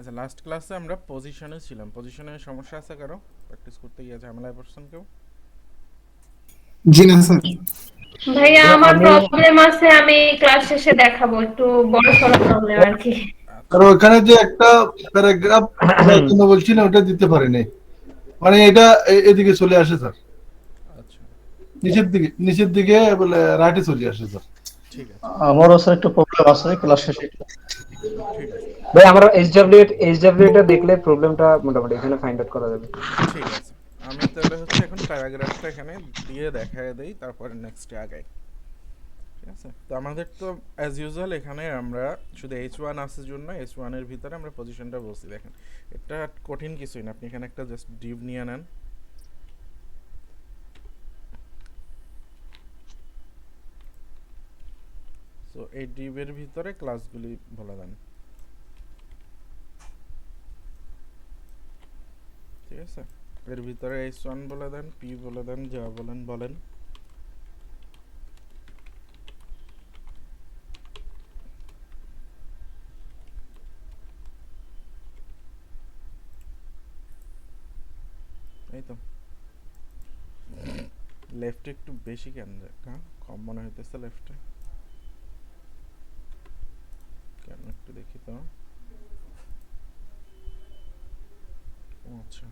আচ্ছা, লাস্ট ক্লাসে আমরা পজিশনে ছিলাম। পজিশনে সমস্যা আছে কারো? প্র্যাকটিস করতে গিয়ে ঝামেলায় পড়ছেন কেউ? জি না স্যার। ভাইয়া ভাইয়া আমার আমি প্রবলেম আছে, আমি ক্লাস শেষে দেখাবো, একটু বড় সড়ো প্রবলেম আর কি। আর আচ্ছা ওখানে যে একটা প্যারাগ্রাফ দেওয়ার জন্য বলছিল ওটা দিতে পারিনি, মানে এটা এদিকে চলে আসে স্যার, আচ্ছা, নিচের দিকে বলে রাইটে চলে আসে স্যার। ঠিক আছে, আমারও স্যার একটু প্রবলেম আছে ক্লাস শেষে। ঠিক আছে, ভাই আমরা এইচডব্লিউ টা দেখলে প্রবলেমটা মোটামুটি এখানে ফাইন্ড আউট করা যাবে। ঠিক আছে। আমি তাহলে হচ্ছে এখন প্যারাগ্রাফটা এখানে দিয়ে দেখায় দেই, তারপরে নেক্সটে আগাই। ঠিক আছে, তো আমাদের তো অ্যাজ ইউজুয়াল এখানে আমরা শুধু H1 আসার জন্য H1 এর ভিতরে আমরা পজিশনটা বলছি। দেখেন, এটা কঠিন কিছুই না। আপনি এখানে একটা জাস্ট ডিভ নিয়ে নেন। সো এই ডিভের ভিতরে ক্লাসগুলি বলে দেন। ঠিক আছে, এর ভিতরে H1 বলে দেন, পি বলে দেন, যা বলেন বলেন। এই তো লেফটে একটু বেশি কেন যায়? হ্যাঁ, কম মনে হইতেছে লেফটে কেন, একটু দেখি তো। আচ্ছা,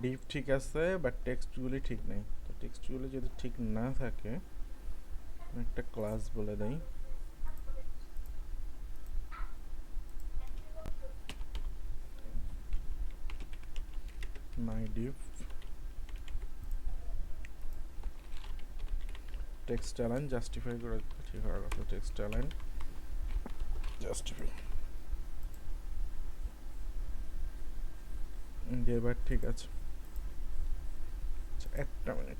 ডিপ ঠিক আছে, বাট টেক্সটগুলি ঠিক নেই। তো টেক্সটগুলি যদি ঠিক না থাকে, একটা ক্লাস বলে দেই। মাই ডিপ টেক্সট অ্যালাইন জাস্টিফাই করে ঠিক হওয়ার কথা। টেক্সট অ্যালাইন জাস্টিফাই এবার ঠিক আছে। আচ্ছা, একটা মিনিট।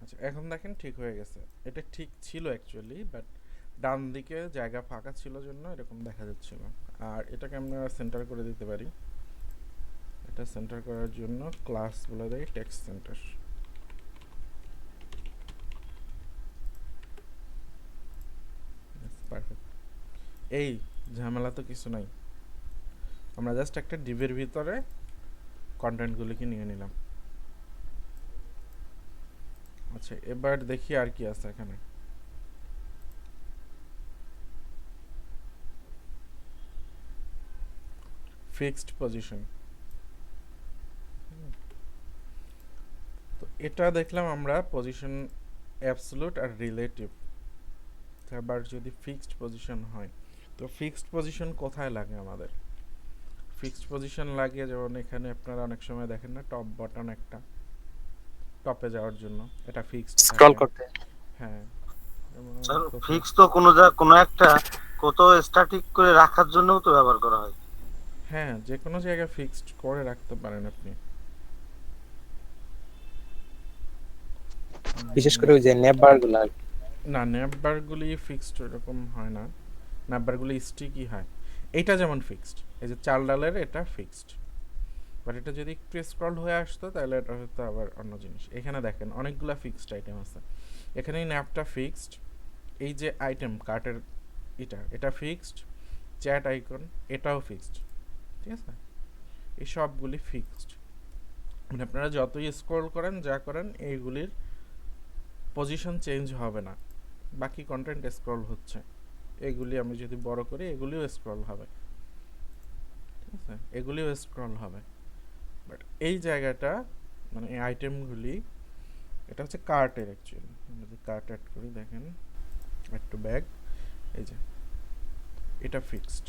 আচ্ছা, এখন দেখেন ঠিক হয়ে গেছে। এটা ঠিক ছিল অ্যাকচুয়ালি, বাট ডান দিকে জায়গা ফাঁকা ছিল জন্য এরকম দেখা যাচ্ছিল। আর এটাকে আমরা সেন্টার করে দিতে পারি। এটা সেন্টার করার জন্য ক্লাস বলে দেয় টেক্সট সেন্টার। পারফেক্ট। এই ঝামেলা তো কিছু নাই, আমরা জাস্ট একটা ডিভের ভিতরে কন্টেন্টগুলিকে নিয়ে নিলাম। আচ্ছা, এবার দেখি আর কি আছে এখানে। ফিক্সড পজিশন, তো এটা দেখলাম আমরা পজিশন অ্যাবসলুট আর রিলেটিভ। আবার যদি ফিক্সড পজিশন হয়, তো ফিক্সড পজিশন কোথায় লাগে আমাদের? ফিক্সড পজিশন লাগে যেমন এখানে আপনারা অনেক সময় দেখেন না, টপ বাটন একটা, টপে যাওয়ার জন্য এটা ফিক্সড স্ক্রল থাকে। করতে। হ্যাঁ, যেমন স্যার কোথাও। ফিক্স তো কোনো একটা কোথাও স্ট্যাটিক করে রাখার জন্যও তো ব্যবহার করা হয়। হ্যাঁ, যে কোনো জায়গায় ফিক্সড করে রাখতে পারেন আপনি। বিশেষ করে ওই যে নেবার গুলা। না, ন্যাপবারগুলি ফিক্সড এরকম হয় না, ন্যাপবারগুলি স্টিকি হয়। এইটা যেমন ফিক্সড, এই যে চাল ডালের এটা ফিক্সড, বাট এটা যদি একটু স্ক্রল হয়ে আসতো তাহলে এটা হয়তো আবার অন্য জিনিস। এখানে দেখেন অনেকগুলা ফিক্সড আইটেম আছে। এখানে এই ন্যাপটা ফিক্সড, এই যে আইটেম কার্টের এটা ফিক্সড, চ্যাট আইকন এটাও ফিক্সড। ঠিক আছে, এই সবগুলি ফিক্সড। মানে আপনারা যতই স্ক্রল করেন যা করেন এইগুলির পজিশন চেঞ্জ হবে না। বাকি কন্টেন্ট স্ক্রল হচ্ছে, এগুলি আমি যদি বড় করি এগুলিও স্ক্রল হবে। ঠিক আছে, এগুলিও স্ক্রল হবে, বাট এই জায়গাটা মানে এই আইটেমগুলি এটা হচ্ছে কার্টের অ্যাকচুয়ালি। যদি কার্ট অ্যাড করি দেখেন, অ্যাড টু ব্যাগ, এই যে এটা ফিক্সড,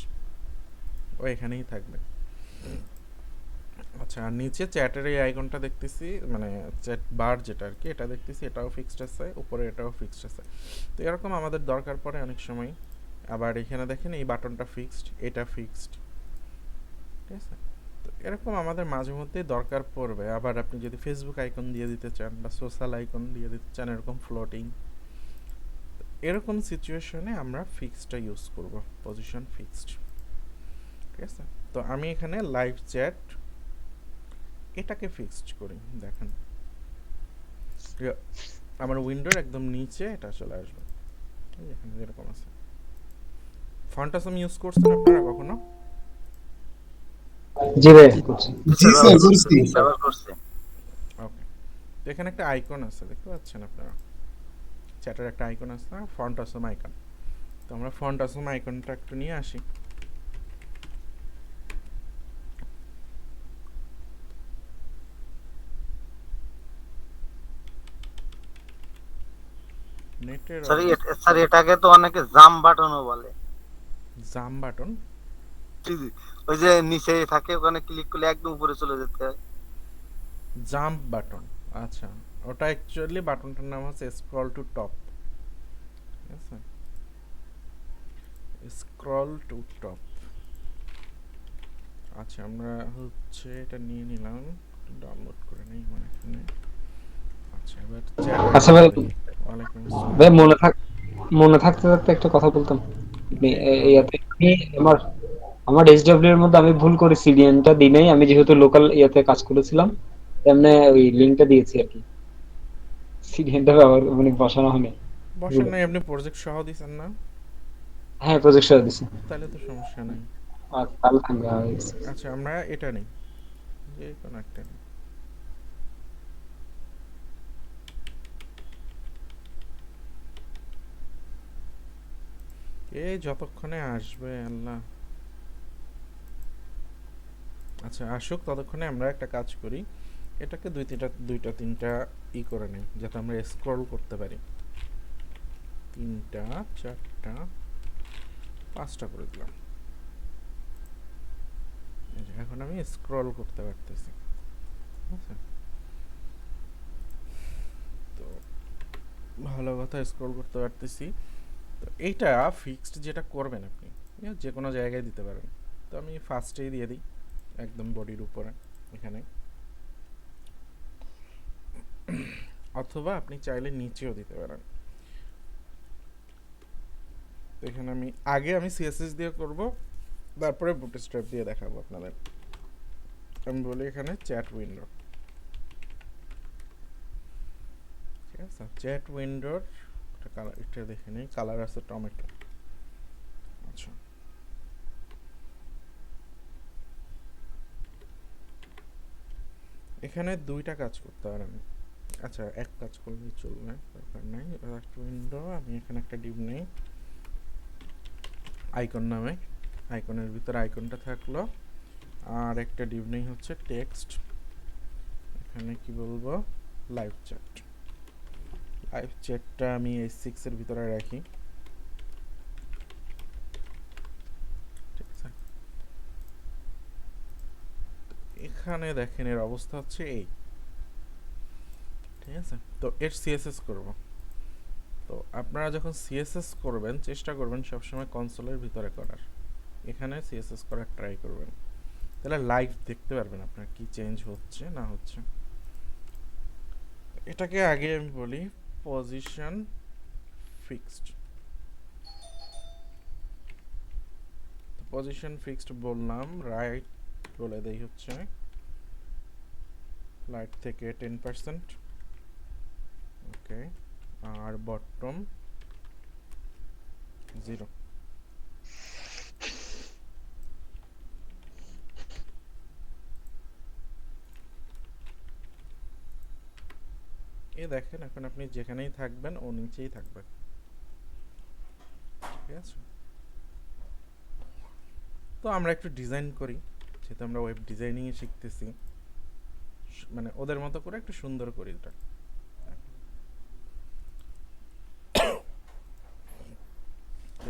ও এখানেই থাকবে। আচ্ছা, আর নিচে চ্যাটের এই আইকনটা দেখতেছি, মানে চ্যাট বার যেটা আর কি, এটা দেখতেছি এটাও ফিক্সড আছে, উপরে এটাও ফিক্সড আছে। তো এরকম আমাদের দরকার পড়ে অনেক সময়। আবার এখানে দেখেন এই বাটনটা ফিক্সড, এটা ফিক্সড। ঠিক আছে, তো এরকম আমাদের মাঝে মধ্যেই দরকার পড়বে। আবার আপনি যদি ফেসবুক আইকন দিয়ে দিতে চান বা সোশ্যাল আইকন দিয়ে দিতে চান, এরকম ফ্লোটিং, এরকম সিচুয়েশনে আমরা ফিক্সডটা ইউজ করব, পজিশন ফিক্সড। ঠিক আছে, তো আমি এখানে লাইভ চ্যাট এটাকে ফিক্সড করি। দেখেন আমার উইন্ডোর একদম নিচে এটা চলে আসবে, এই এখানে যেরকম আছে। ফন্টাসম ইউজ করছেন আপনারা কখনো? জি ভাই করছি। জি স্যার করছি। ব্যবহার করছে। ওকে, তো এখানে একটা আইকন আছে দেখতে পাচ্ছেন আপনারা, চ্যাটের একটা আইকন আছে না, ফন্টাসম আইকন। তো আমরা ফন্টাসম আইকনটা একটু নিয়ে আসি। নেটের স্যার এটাকে তো অনেকে জাম বাটনও বলে। জাম বাটন? জি, জি। ওই যে নিচে থাকে ওখানে ক্লিক করলে একদম উপরে চলে যেতে হয়। জাম্প বাটন, আচ্ছা। ওটা অ্যাকচুয়ালি বাটনটার নাম হচ্ছে স্ক্রল টু টপ, ঠিক আছে? Scroll to top. আচ্ছা, আমরা হচ্ছে এটা নিয়ে নিলাম, ডাউনলোড করে নিই মানে এখানে। আচ্ছা, এবার আচ্ছা ভাই, ওয়ালাইকুম আসসালাম। ভাই মনে থাকতে থাকতে একটা কথা বলতাম। আপনি ইয়াতে আমি আমার আমার এসডব্লিউ এর মধ্যে আমি ভুল করে সিডিএনটা দিই নাই। আমি যেহেতু লোকাল ইয়াতে কাজ করেছিলাম, এমনি ওই লিংকটা দিয়েছি আর কি। সিডিএনটা ব্যবহার মানে বসানো হয়নি। বসার নাই, আপনি প্রজেক্ট সহ দিছেন না? হ্যাঁ, প্রজেক্ট সহ দিছি। তাহলে তো সমস্যা নাই। আর তাহলে থাকবে। আচ্ছা, আমরা এটা নেই, যে কোনো একটা নেই। এই যতক্ষণে আসবে আল্লাহ। আচ্ছা, আসুক, ততক্ষণে আমরা একটা কাজ করি, এটাকে দুইটা তিনটা করে নিই, যাতে আমরা স্ক্রল করতে পারি। 3টা 4টা 5টা করে দিলাম। এই যে এখন আমি স্ক্রল করতে পারতেছি, ঠিক আছে? তো ভালো কথা, স্ক্রল করতে পারতেছি। তো এইটা ফিক্সড যেটা করবেন আপনি, যে কোনো জায়গায় দিতে পারেন। তো আমি ফার্স্টেই দিয়ে দিই একদম বডির উপরে এখানে, অথবা আপনি চাইলে নিচেও দিতে পারেন। তো এখানে আমি সিএসএস দিয়ে করব, তারপরে বুটস্ট্র্যাপ দিয়ে দেখাবো আপনাদের। আমি বলি এখানে চ্যাট উইন্ডো, ঠিক আছে? চ্যাট উইন্ডোর কালার এটা দেখে নিই, কালার আছে টমেটো। আচ্ছা, এখানে দুইটা কাজ করতে পারেন। আচ্ছা, এক কাজ করলেই চলবে, দরকার নাই। উইন্ডো, আমি এখানে একটা ডিভ নেই আইকন নামে, আইকনের ভিতরে আইকনটা থাকলো, আর একটা ডিভ নেই হচ্ছে টেক্সট। এখানে কি বলবো, লাইভ চ্যাট। লাইভ চ্যাটটা আমি S6 এর ভিতরে রাখি, ঠিক আছে? এখানে দেখেন এর অবস্থা হচ্ছে এই, ঠিক আছে? তো এর সিএসএস করব। তো আপনারা যখন সিএসএস করবেন, চেষ্টা করবেন সবসময় কনসোলের ভিতরে করার। এখানে সিএসএস করার ট্রাই করবেন, তাহলে লাইভ দেখতে পারবেন আপনার কি চেঞ্জ হচ্ছে না হচ্ছে। এটাকে আগে আমি বলি পজিশন ফিক্সড। পজিশন ফিক্সড বললাম, রাইট বলে দেই হচ্ছে লাইট থেকে 10%, ওকে, আর বটম 0। দেখেন এখন আপনি যেখানেই থাকবেন ও নিচেই থাকবে, ঠিক আছে? তো আমরা একটু ডিজাইন করি, যেহেতু আমরা ওয়েব ডিজাইনিং এ শিখতেছি, মানে ওদের মতো করে একটু সুন্দর করি এটা।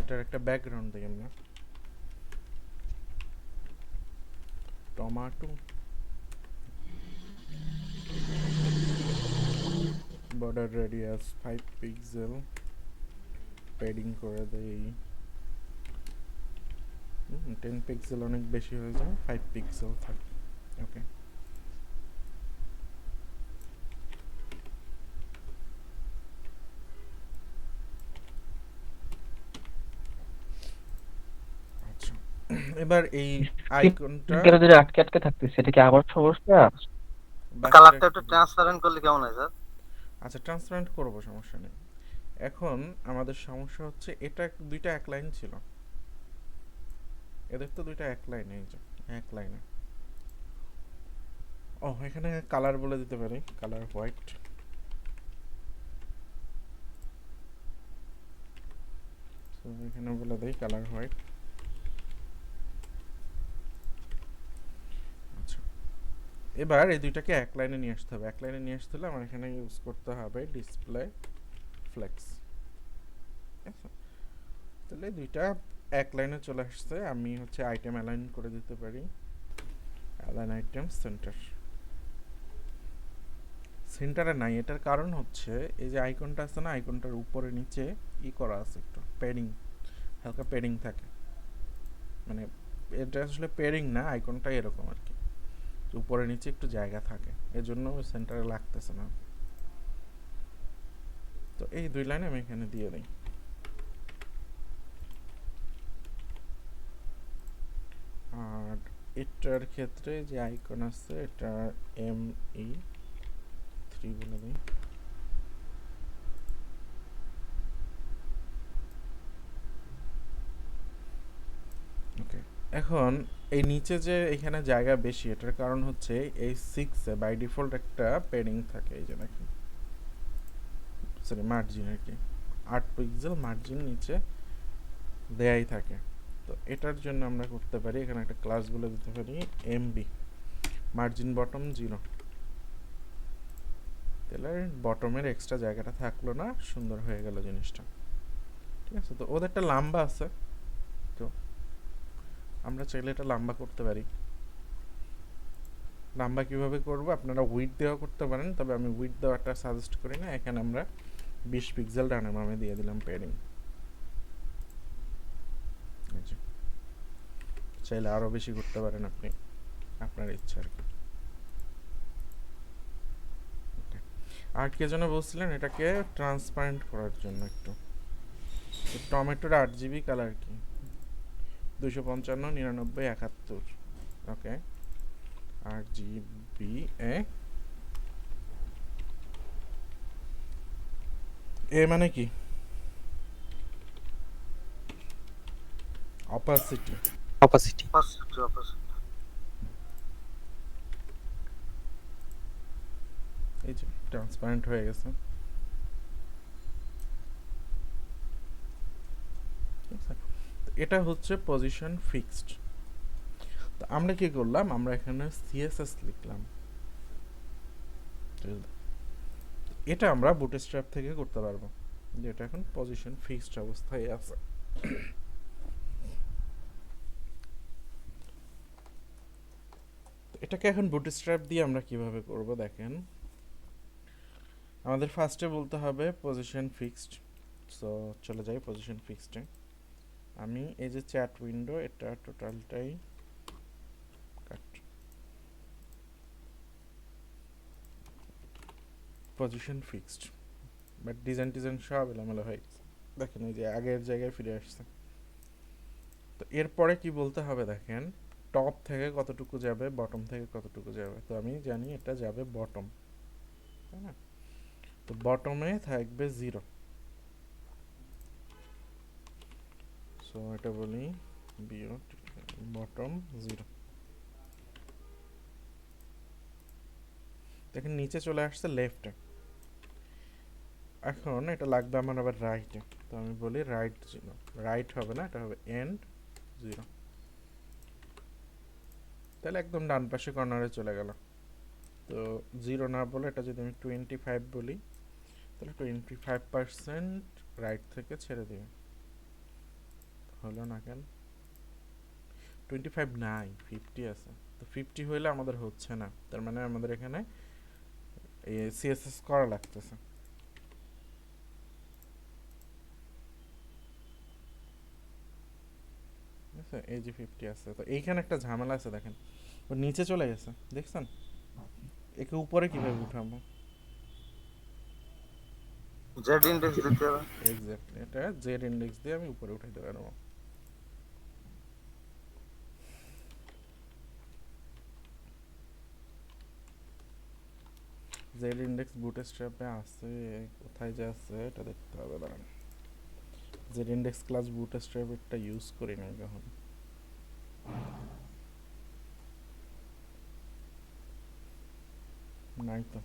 এটার একটা ব্যাকগ্রাউন্ড দিই আমরা, tomato. Border radius 5 pixel, padding করে দেই 10 পিক্সেল, অনেক বেশি হয়ে যায়, 5 পিক্সেল থাকে, ওকে। আচ্ছা, এবার এই আইকনটা যদি আটকে থাকতেছে, এটা কি আবার সমস্যা? কালারটা একটু ট্রান্সপারেন্ট করলে কেমন হয় স্যার? আচ্ছা ট্রান্সপারেন্ট করবো, সমস্যা নেই। এখন আমাদের সমস্যা হচ্ছে এটা দুইটা এক লাইন ছিল, এদের তো দুইটা এক লাইন, এই যে এক লাইনে। ও এখানে কালার বলে দিতে পারি, কালার হোয়াইট। তো এখানে বলে দেই কালার হোয়াইট। আচ্ছা এবার এই দুইটাকে এক লাইনে নিয়ে আসতে হবে। এক লাইনে নিয়ে আসতে হলে আমার এখানে ইউজ করতে হবে ডিসপ্লে ফ্লেক্স। তাহলে দুইটা এক লাইনে চলে আসছে। আমি হচ্ছে আইটেম অ্যালাইন করে দিতে পারি, অ্যালাইন আইটেম সেন্টার। সেন্টারে নাই, এটার কারণ হচ্ছে এই যে আইকনটা আছে না, আইকনটার উপরে নিচে ই করা আছে একটু প্যাডিং, হালকা প্যাডিং থাকে। মানে এটা আসলে প্যাডিং না, আইকনটা এরকম আর কি, উপরে নিচে একটু জায়গা থাকে, এজন্য সেন্টারে লাগতেছে না। তো এই দুই লাইন আমি এখানে দিয়ে দিই। আর এটার ক্ষেত্রে যে আইকন আছে এটা ME3 বলে দিই। ওকে, এখন এই নিচে যে এখানে জায়গা বেশি, এটার কারণ হচ্ছে এই 6 এ বাই ডিফল্ট একটা প্যাডিং থাকে, এই যে দেখেন, সরি মার্জিন আর কি, 8 পিক্সেল মার্জিন নিচে দেয়াই থাকে। তো এটার জন্য আমরা করতে পারি এখানে একটা ক্লাস বলে দিতে পারি MB মার্জিন বটম 0। তাহলে বটমের এক্সট্রা জায়গাটা থাকলো না, সুন্দর হয়ে গেল জিনিসটা। ঠিক আছে, তো ওদেরটা লম্বা আছে, তো আমরা চাইলে এটা লম্বা করতে পারি। লম্বা কিভাবে করব, আপনারা উইডথ দেওয়া করতে পারেন, তবে আমি উইডথ দেওয়াটা সাজেস্ট করি না। এখানে আমরা 20 পিক্সেল ডানে বামে দিয়ে দিলাম প্যাডিং। চাইলে আরও বেশি করতে পারেন আপনি, আপনার ইচ্ছা আর কি। আর কে যেন বলছিলেন এটাকে ট্রান্সপারেন্ট করার জন্য একটু, টমেটোর 8GB কালার কি 255 99 71। ওকে, 8GB এ মানে কি অপাসিটি। অপাসিটি। এই যে ট্রান্সপারেন্ট হয়ে গেছে। এটা হচ্ছে পজিশন ফিক্সড। তো আমরা কি করলাম, আমরা এখানে সিএসএস লিখলাম। এটা আমরা বুটস্ট্র্যাপ থেকে করতে পারবো, যেটা এখন পজিশন ফিক্সড অবস্থায় আছে। এটাকে এখন বুটস্ট্র্যাপ দিয়ে আমরা কিভাবে করব দেখেন। আমাদের ফার্স্টে বলতে হবে পজিশন ফিক্সড। সো চলে যাই পজিশন ফিক্সডে। আমি এই যে চ্যাট উইন্ডো, এটা টোটালটাই কাট, পজিশন ফিক্সড, বাট ডিজাইন সব এলোমেলো হয়ে গেছে। দেখেন এই যে আগের জায়গায় ফিরে আসছে। তো এরপরে কি বলতে হবে দেখেন, টপ থেকে কতটুকু যাবে, বটম থেকে কতটুকু যাবে। তো আমি জানি এটা যাবে বটম, তাই না? তো বটমে থাকবে 0। সো এটা বলি বটম 0। দেখেন নিচে চলে আসছে লেফটে। এখন এটা লাগবে আমার আবার রাইটে, তো আমি বলি রাইট 0, রাইট হবে না, এটা হবে এন্ড 0। তাহলে একদম ডান পাশে কর্নারে চলে গেল। তো 0 না বলে এটা যদি আমি 25 বলি, তাহলে 25% রাইট থেকে ছেড়ে দিবে। হলো না কেন? 25 নাই, 50 আছে। তো 50 হইলে আমাদের হচ্ছে না, তার মানে আমাদের এখানে সিএসএস করা লাগতেছে। এই যে 50 আছে, তো এইখানে একটা ঝামেলা আছে দেখেন, ও নিচে চলে গেছে, দেখছেন? একে উপরে কিভাবে উঠাবো? জেড ইন্ডেক্স দিতে হবে। এক্স্যাক্টলি, এটা জেড ইন্ডেক্স দিয়ে আমি উপরে উঠাইতে পারবো। জেড ইন্ডেক্স বুটস্ট্র্যাপে আছে, কোথায় যে আছে এটা দেখতে হবে, দাঁড়ান। জেড ইন্ডেক্স ক্লাস বুটস্ট্র্যাপেরটা ইউজ করি না কখন, নাই তো।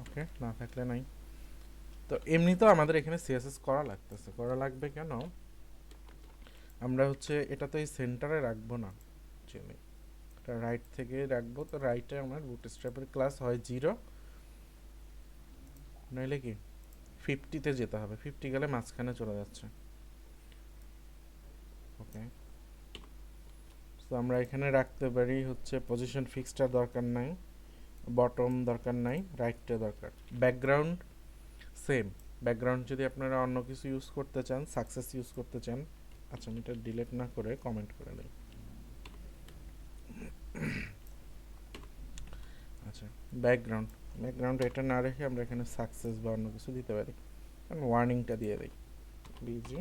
ওকে, না থাকলে নাই। তো এমনি তো আমাদের এখানে সিএসএস করা লাগতেছে, করা লাগবে কেন, আমরা হচ্ছে এটা তো এই সেন্টারে রাখবো না, চিনি এটা রাইট থেকে রাখবো। তো রাইটে আমার বুটস্ট্র্যাপের ক্লাস হয় 0, নইলে কি 50-তে যেতে হবে, 50 গেলে মাঝখানে চলে যাচ্ছে। ওকে, তো আমরা এখানে রাখতে পারি হচ্ছে পজিশন ফিক্সডটা দরকার নাই, বটম দরকার নাই, রাইটটা দরকার। ব্যাকগ্রাউন্ড সেম, ব্যাকগ্রাউন্ড যদি আপনারা অন্য কিছু ইউজ করতে চান, সাকসেস ইউজ করতে চান, আচ্ছা আমি এটা ডিলিট না করে কমেন্ট করে দিই। আচ্ছা, ব্যাকগ্রাউন্ড, ব্যাকগ্রাউন্ড এটা না রেখে আমরা এখানে সাকসেস বা অন্য কিছু দিতে পারি। আমি ওয়ার্নিংটা দিয়ে দিই, বিজি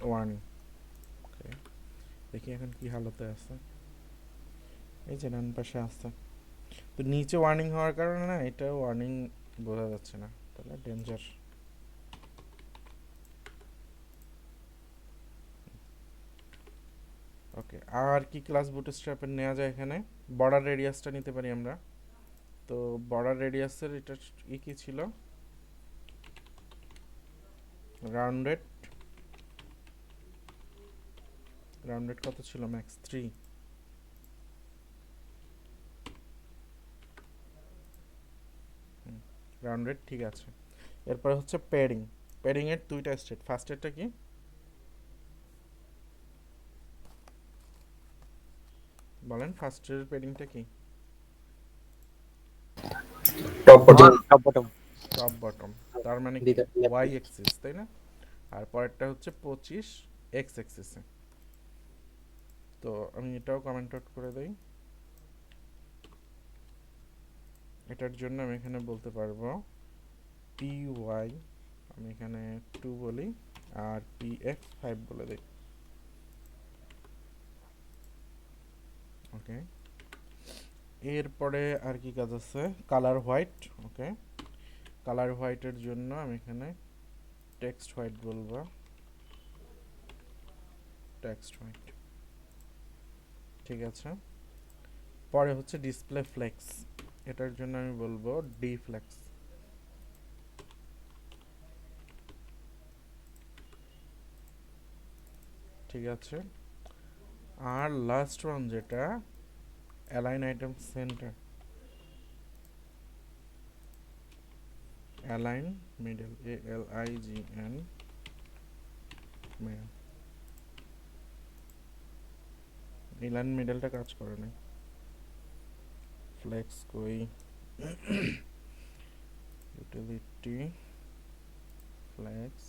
ওয়ার্নিং। ওকে, দেখি এখন কি হালতে আছে, এই যে ডান পাশে আছে। তো নিচে ওয়ার্নিং হওয়ার কারণে না এটা ওয়ার্নিং বোঝা যাচ্ছে না, তাহলে ডেঞ্জার। ওকে, আর কি ক্লাস বুটস্ট্র্যাপের নেওয়া যায় এখানে, বর্ডার রেডিয়াসটা নিতে পারি আমরা। তো বর্ডার রেডিয়াসের এটা কি ছিল, রাউন্ডেড, রাউন্ডেড কত ছিল, ম্যাক্স 3। রাউন্ডেড ঠিক আছে। এরপর হচ্ছে প্যাডিং, প্যাডিং এর দুইটা স্টেট, ফার্স্ট এরটা কি বলেন, ফার্স্ট এর প্যাডিংটা কি, টপ বটম টপ বটম, তার মানে কি দিতে ওয়াই এক্সিস, তাই না? আর পরেরটা হচ্ছে 25 এক্স এক্সিসে। তো আমি এটাও কমেন্ট আউট করে দেই। এটার জন্য আমি এখানে বলতে পারবো পি ওয়াই, আমি এখানে 2 বলি, আর পি এক্স 5 বলে দিই। ওকে, এরপরে আর কি কাজ আছে, কালার হোয়াইট। ওকে, কালার হোয়াইটের জন্য আমি এখানে টেক্সট হোয়াইট বলবো, টেক্সট হোয়াইট, ঠিক আছে। পরে হচ্ছে ডিসপ্লে ফ্লেক্স, এটার জন্য আমি বলবো ডি ফ্লেক্স, ঠিক আছে। আর লাস্ট ওয়ান যেটা align item center, align middle, ALIGN middle, align মিডলটা কাজ করে না, ফ্লেক্স কই, ইউটিলিটি ফ্লেক্স,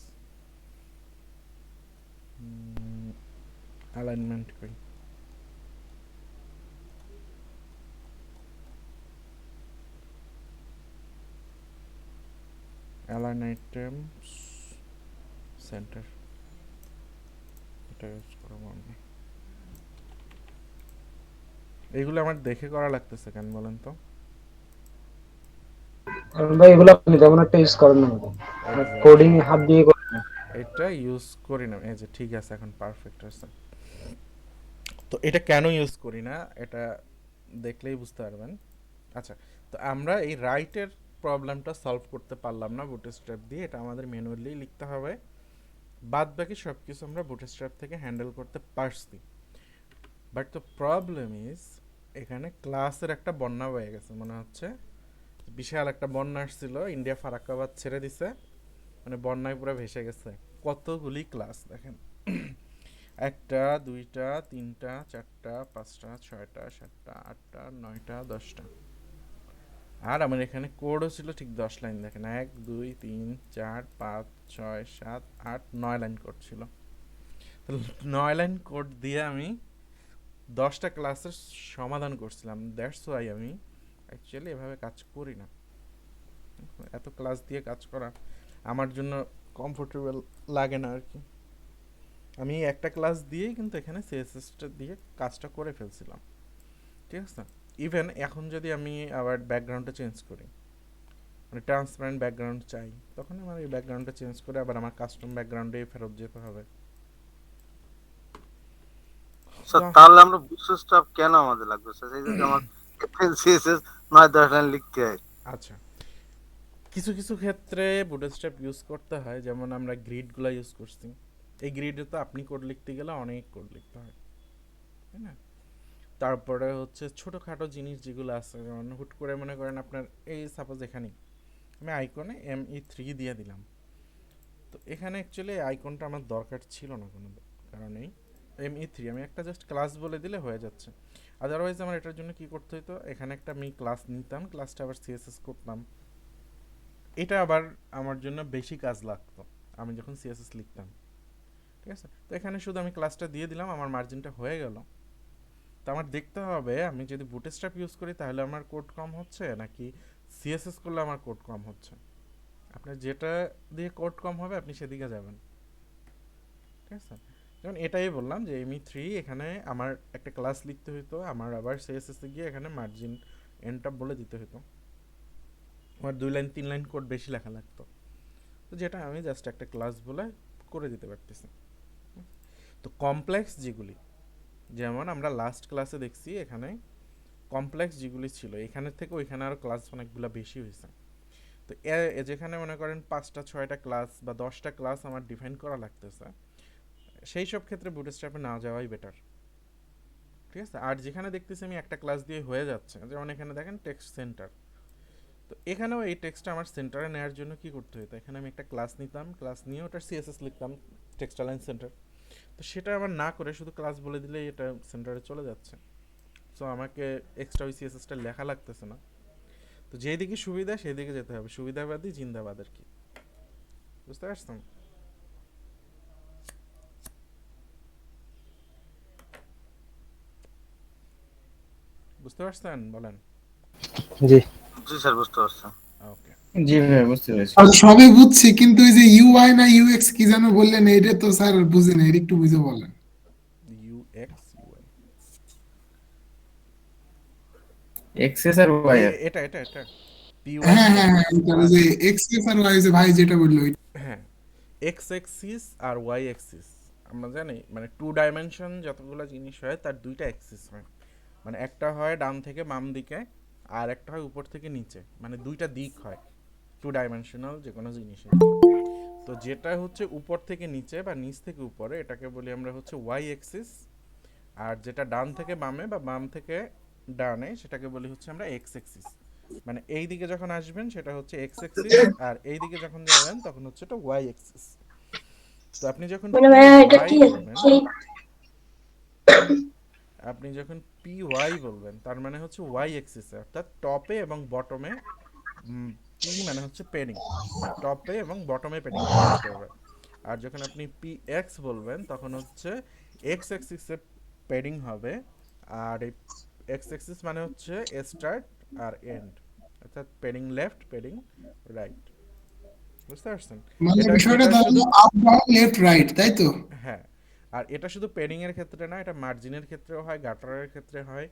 অ্যালাইনমেন্ট কই, অ্যালাইন আইটেম সেন্টার, এটা ইউজ করবো আমি। এইগুলো আমার দেখে করা লাগতেছে কেন বলেন তো? কারণ ভাই এগুলো আপনি তেমন একটা ইউজ করেন না, কোডিং এক্স্যাক্টলি, হাত দিয়ে করেন না। এটা ইউজ করি না, এই যে ঠিক আছে এখন পারফেক্ট আছে। তো এটা কেন ইউজ করি না এটা দেখলেই বুঝতে পারবেন। আচ্ছা, তো আমরা এই রাইটের প্রবলেমটা সলভ করতে পারলাম না বুটস্ট্র্যাপ দিয়ে, এটা আমাদের ম্যানুয়ালি লিখতে হবে। বাদ বাকি সব কিছু আমরা বুটস্ট্র্যাপ থেকে হ্যান্ডেল করতে পারছি। বাট দ্য প্রবলেম ইজ এখানে ক্লাসের একটা বন্যা হয়ে গেছে, মনে হচ্ছে বিশাল একটা বন্যা আসছিল, ইন্ডিয়া ফারাক্কাবাদ ছেড়ে দিছে, মানে বন্যায় পুরো ভেসে গেছে। কতগুলি ক্লাস দেখেন, 1টা 2টা 3টা 4টা 5টা 6টা 7টা 8টা 9টা 10টা। আর আমার এখানে কোডও ছিল ঠিক 10 লাইন, দেখেন 1 2 3 4 5 6 7 8 9 লাইন কোড ছিল। 9 লাইন কোড দিয়ে আমি 10টা ক্লাসের সমাধান করছিলাম। দ্যাটস ওয়াই আমি অ্যাকচুয়ালি এভাবে কাজ করি না, এত ক্লাস দিয়ে কাজ করা আমার জন্য কমফোর্টেবল লাগে না আর কি। আমি একটা ক্লাস দিয়েই কিন্তু এখানে সিএসএসটা দিয়ে কাজটা করে ফেলছিলাম, ঠিক আছে। ইভেন এখন যদি আমি আবার ব্যাকগ্রাউন্ডটা চেঞ্জ করি, মানে ট্রান্সপারেন্ট ব্যাকগ্রাউন্ড চাই, তখন আমার এই ব্যাকগ্রাউন্ডটা চেঞ্জ করে আবার আমার কাস্টম ব্যাকগ্রাউন্ডে ফেরত যেতে হবে। স্যার তাহলে আমরা বুটস্ট্র্যাপ কেন আমাদের লাগবে স্যার? এই যদি আমার সিএসএস 9-10 লাইন লিখতে হয়। আচ্ছা, কিছু কিছু ক্ষেত্রে বুটস্ট্র্যাপ ইউজ করতে হয়, যেমন আমরা গ্রিডগুলো ইউজ করছি। এই গ্রিডে তো আপনি কোড লিখতে গেলে অনেক কোড লিখতে হয়, তাই না? তারপরে হচ্ছে ছোটোখাটো জিনিস যেগুলো আছে, যেমন হুট করে মনে করেন আপনার এই সাপোজ এখানে আমি আইকনে ME3 দিয়ে দিলাম, তো এখানে অ্যাকচুয়ালি আইকনটা আমার দরকার ছিল না কোনো কারণেই। ME3 আমি একটা জাস্ট ক্লাস বলে দিলে হয়ে যাচ্ছে। আদারওয়াইজ আমার এটার জন্য কি করতে হতো, এখানে একটা আমি ক্লাস নিতাম, ক্লাসটা আবার সিএসএস করতাম। এটা আবার আমার জন্য বেশি কাজ লাগতো আমি যখন সিএসএস লিখতাম, ঠিক আছে। তো এখানে শুধু আমি ক্লাসটা দিয়ে দিলাম, আমার মার্জিনটা হয়ে গেল। তো আমার দেখতে হবে আমি যদি বুটস্ট্র্যাপ ইউজ করি তাহলে আমার কোড কম হচ্ছে নাকি সিএসএস করলে আমার কোড কম হচ্ছে। আপনার যেটা দিয়ে কোড কম হবে আপনি সেদিকে যাবেন, ঠিক আছে। যেমন এটাই বললাম যে ME3 এখানে আমার একটা ক্লাস লিখতে হতো, আমার আবার সিএসএস এ গিয়ে এখানে মার্জিন এন্ডটা বলে দিতে হতো, আমার 2 লাইন 3 লাইন কোড বেশি লেখা লাগতো। তো যেটা আমি জাস্ট একটা ক্লাস বলে করে দিতে পারতেছি। তো কমপ্লেক্স যেগুলি, যেমন আমরা লাস্ট ক্লাসে দেখছি এখানে কমপ্লেক্স যেগুলি ছিল এখানের থেকে ওইখানে আরও ক্লাস অনেকগুলো বেশি হয়েছে। তো যেখানে মনে করেন 5টা 6টা ক্লাস বা 10টা ক্লাস আমার ডিফাইন করা লাগতেছে, সেই সব ক্ষেত্রে বুটস্ট্র্যাপে না যাওয়াই বেটার, ঠিক আছে। আর যেখানে দেখতেছি আমি একটা ক্লাস দিয়ে হয়ে যাচ্ছে, যেমন এখানে দেখেন টেক্সট সেন্টার, তো এখানেও এই টেক্সটটা আমার সেন্টারে নেওয়ার জন্য কি করতে হতো, এখানে আমি একটা ক্লাস নিতাম, ক্লাস নিয়ে ওটার সিএসএস লিখতাম, টেক্সট অ্যালাইন সেন্টার। তো সেটা আবার না করে শুধু ক্লাস বলে দিলেই এটা সেন্টারে চলে যাচ্ছে, সো আমাকে এক্সট্রা ওই সিএসএসটা লেখা লাগতেছে না। তো যেই দিকে সুবিধা সেই দিকে যেতে হবে, সুবিধাবাদী জিন্দাবাদ আর কি, বুঝতে পারছেন? বুঝতে পারছেন বলেন। জি জি স্যার, বুঝতে পারছেন। ওকে, জি ভাই বুঝতে পেরেছি। আর সবই বুঝছি, কিন্তু ওই যে ইউআই না ইউএক্স কি যেন বললেন, এটা তো স্যার বুঝি না, এটা একটু বুঝে বলেন। UX UI এক্সেস আর ওয়াই আর এটা এটা এটা PY হ্যাঁ হ্যাঁ হ্যাঁ, সিএসএস এটা ওই আর যে এক্স আর ওয়াই, যে ভাই যেটা বললো ওইটা। হ্যাঁ X অ্যাক্সিস আর Y অ্যাক্সিস আমরা জানি, মানে 2 ডাইমেনশন যতগুলো জিনিস হয় তার 2টা অ্যাক্সিস হয়, মানে একটা হয় ডান থেকে বাম দিকে আর একটা হয় উপর থেকে নিচে, মানে 2টা দিক হয় 2 ডাইমেনশনাল যে কোনো জিনিসের। তো যেটা হচ্ছে উপর থেকে নিচে বা নিচ থেকে উপরে এটাকে বলি আমরা হচ্ছে Y অ্যাক্সিস, আর যেটা ডান থেকে বামে বা বাম থেকে ডানে সেটাকে বলি হচ্ছে আমরা X অ্যাক্সিস। মানে এই দিকে যখন আসবেন সেটা হচ্ছে X অ্যাক্সিস, আর এই দিকে যখন যাবেন তখন হচ্ছে এটা Y অ্যাক্সিস। তো আপনি যখন মানে ভাইয়া এটা PY কি বলবেন, সেই আপনি যখন PY বলবেন তার মানে হচ্ছে Y অ্যাক্সিসে, অর্থাৎ টপে এবং বটমে। P মানে হচ্ছে পেডিং, টপে এবং বটমে পেডিংটা কাজ করবে। আর যখন আপনি PX বলবেন তখন হচ্ছে X অ্যাক্সিসে পেডিং হবে, আর এই X অ্যাক্সিস মানে হচ্ছে স্টার্ট আর এন্ড, অর্থাৎ পেডিং লেফট পেডিং রাইট, বুঝতে পারছেন? মানে এটা বিষয়টা এটা তাহলে শুধু আপ ডাউন লেফট রাইট, তাই তো? হ্যাঁ, আর এটা শুধু পেডিং এর ক্ষেত্রে না, এটা মার্জিনের ক্ষেত্রেও হয়, গাটারের ক্ষেত্রে হয়,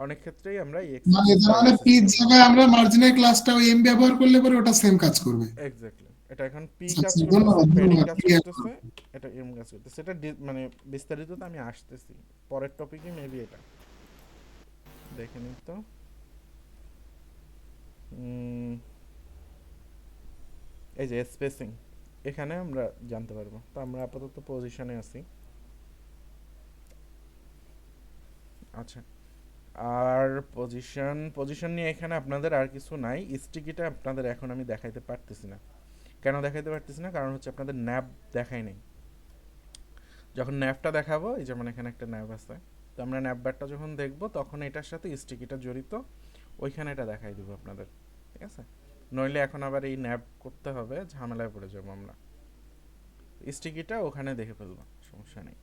অনেক ক্ষেত্রেই আমরা এক্স মানে অ্যাক্সিস তার বা মানে এক্স পি অ্যাক্সিস বলি। জায়গায় আমরা মার্জিনাল ক্লাসটা ওই এম ব্যবহার করলে পরে ওটা সেম কাজ করবে। এক্স্যাক্টলি, এটা এখন পি আচ্ছা, কাজ আচ্ছা, করতেছে, ধন্যবাদ পেডিং ধন্যবাদ, কাজ ক্লিয়ার। করতেছে, এটা এম কাজ করতেছে। এটা মানে বিস্তারিত তো আমি আসতেছি পরের টপিকে, মেবি এটা দেখে নিই তো। এই যে স্পেসিং এখানে আমরা জানতে পারবো। তো আমরা আপাতত পজিশনে আছি। আচ্ছা, আর পজিশন নিয়ে এখানে আপনাদের আর কিছু নাই। স্টিকিটা আপনাদের এখন আমি দেখাইতে পারতেছি না। কেন দেখাইতে পারতেছি না? কারণ হচ্ছে আপনাদের ন্যাব দেখাই নাই। যখন ন্যাবটা দেখাবো, এই যেমন এখানে একটা ন্যাব আছে, তো আমরা ন্যাব বারটা যখন দেখবো তখন এটার সাথে স্টিকিটা জড়িত, ওইখানে এটা দেখাই দিব আপনাদের, ঠিক আছে? নইলে এখন আবার এই ন্যাব করতে হবে, ঝামেলায় পড়ে যাবো আমরা। স্টিকিটা ওখানে দেখে ফেলবো, সমস্যা নেই।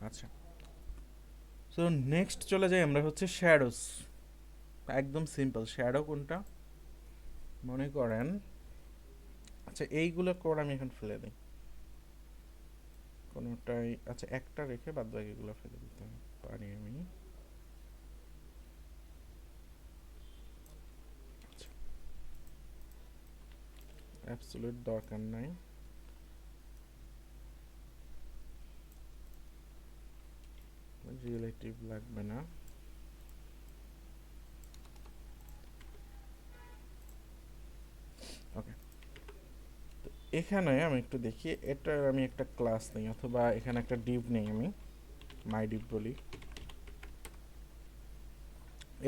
আচ্ছা, সো নেক্সট চলে যাই আমরা হচ্ছে শ্যাডোস। একদম সিম্পল। শ্যাডো কোনটা মনে করেন, আচ্ছা এইগুলো কোড আমি এখন ফেলে দিই। কোনোটাই আচ্ছা একটা রেখে বাদ বাকিগুলো ফেলে দিতে পারি আমি। অ্যাবসলিউট দরকার নাই। রিলেটিভ লাগবে না। ওকে, তো এখানে আমি একটু দেখি, এটার আমি একটা ক্লাস নেই অথবা এখানে একটা ডিভ নেই, আমি মাই ডিভ বলি।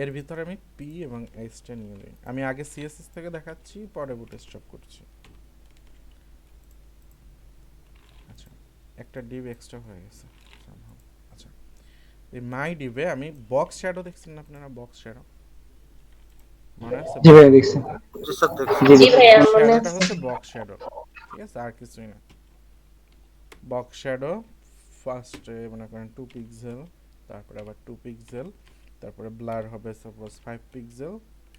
এর ভিতরে আমি পি এবং এইচটা নিয়ে নিই। আমি আগে সিএসএস থেকে দেখাচ্ছি, পরে বুটস্ট্র্যাপ করছি। আচ্ছা, একটা ডিভ এক্সট্রা হয়ে গেছে somehow। আচ্ছা, এই মাই ডিভে আমি বক্স শ্যাডো দেখছেন না আপনারা? বক্স শ্যাডো মনে আছে? জি ভাই দেখছি। জি স্যার দেখছি। জি জি জি। ভাইয়া মনে শ্যাডোটা আছে। হচ্ছে বক্স শ্যাডো, ঠিক আছে, আর কিছুই না। বক্স শ্যাডো ফার্স্টে মনে করেন 2 পিক্সেল, তারপরে আবার 2 পিক্সেল, তারপরে ব্লার হবে সাপোজ 5 পিক্সেল।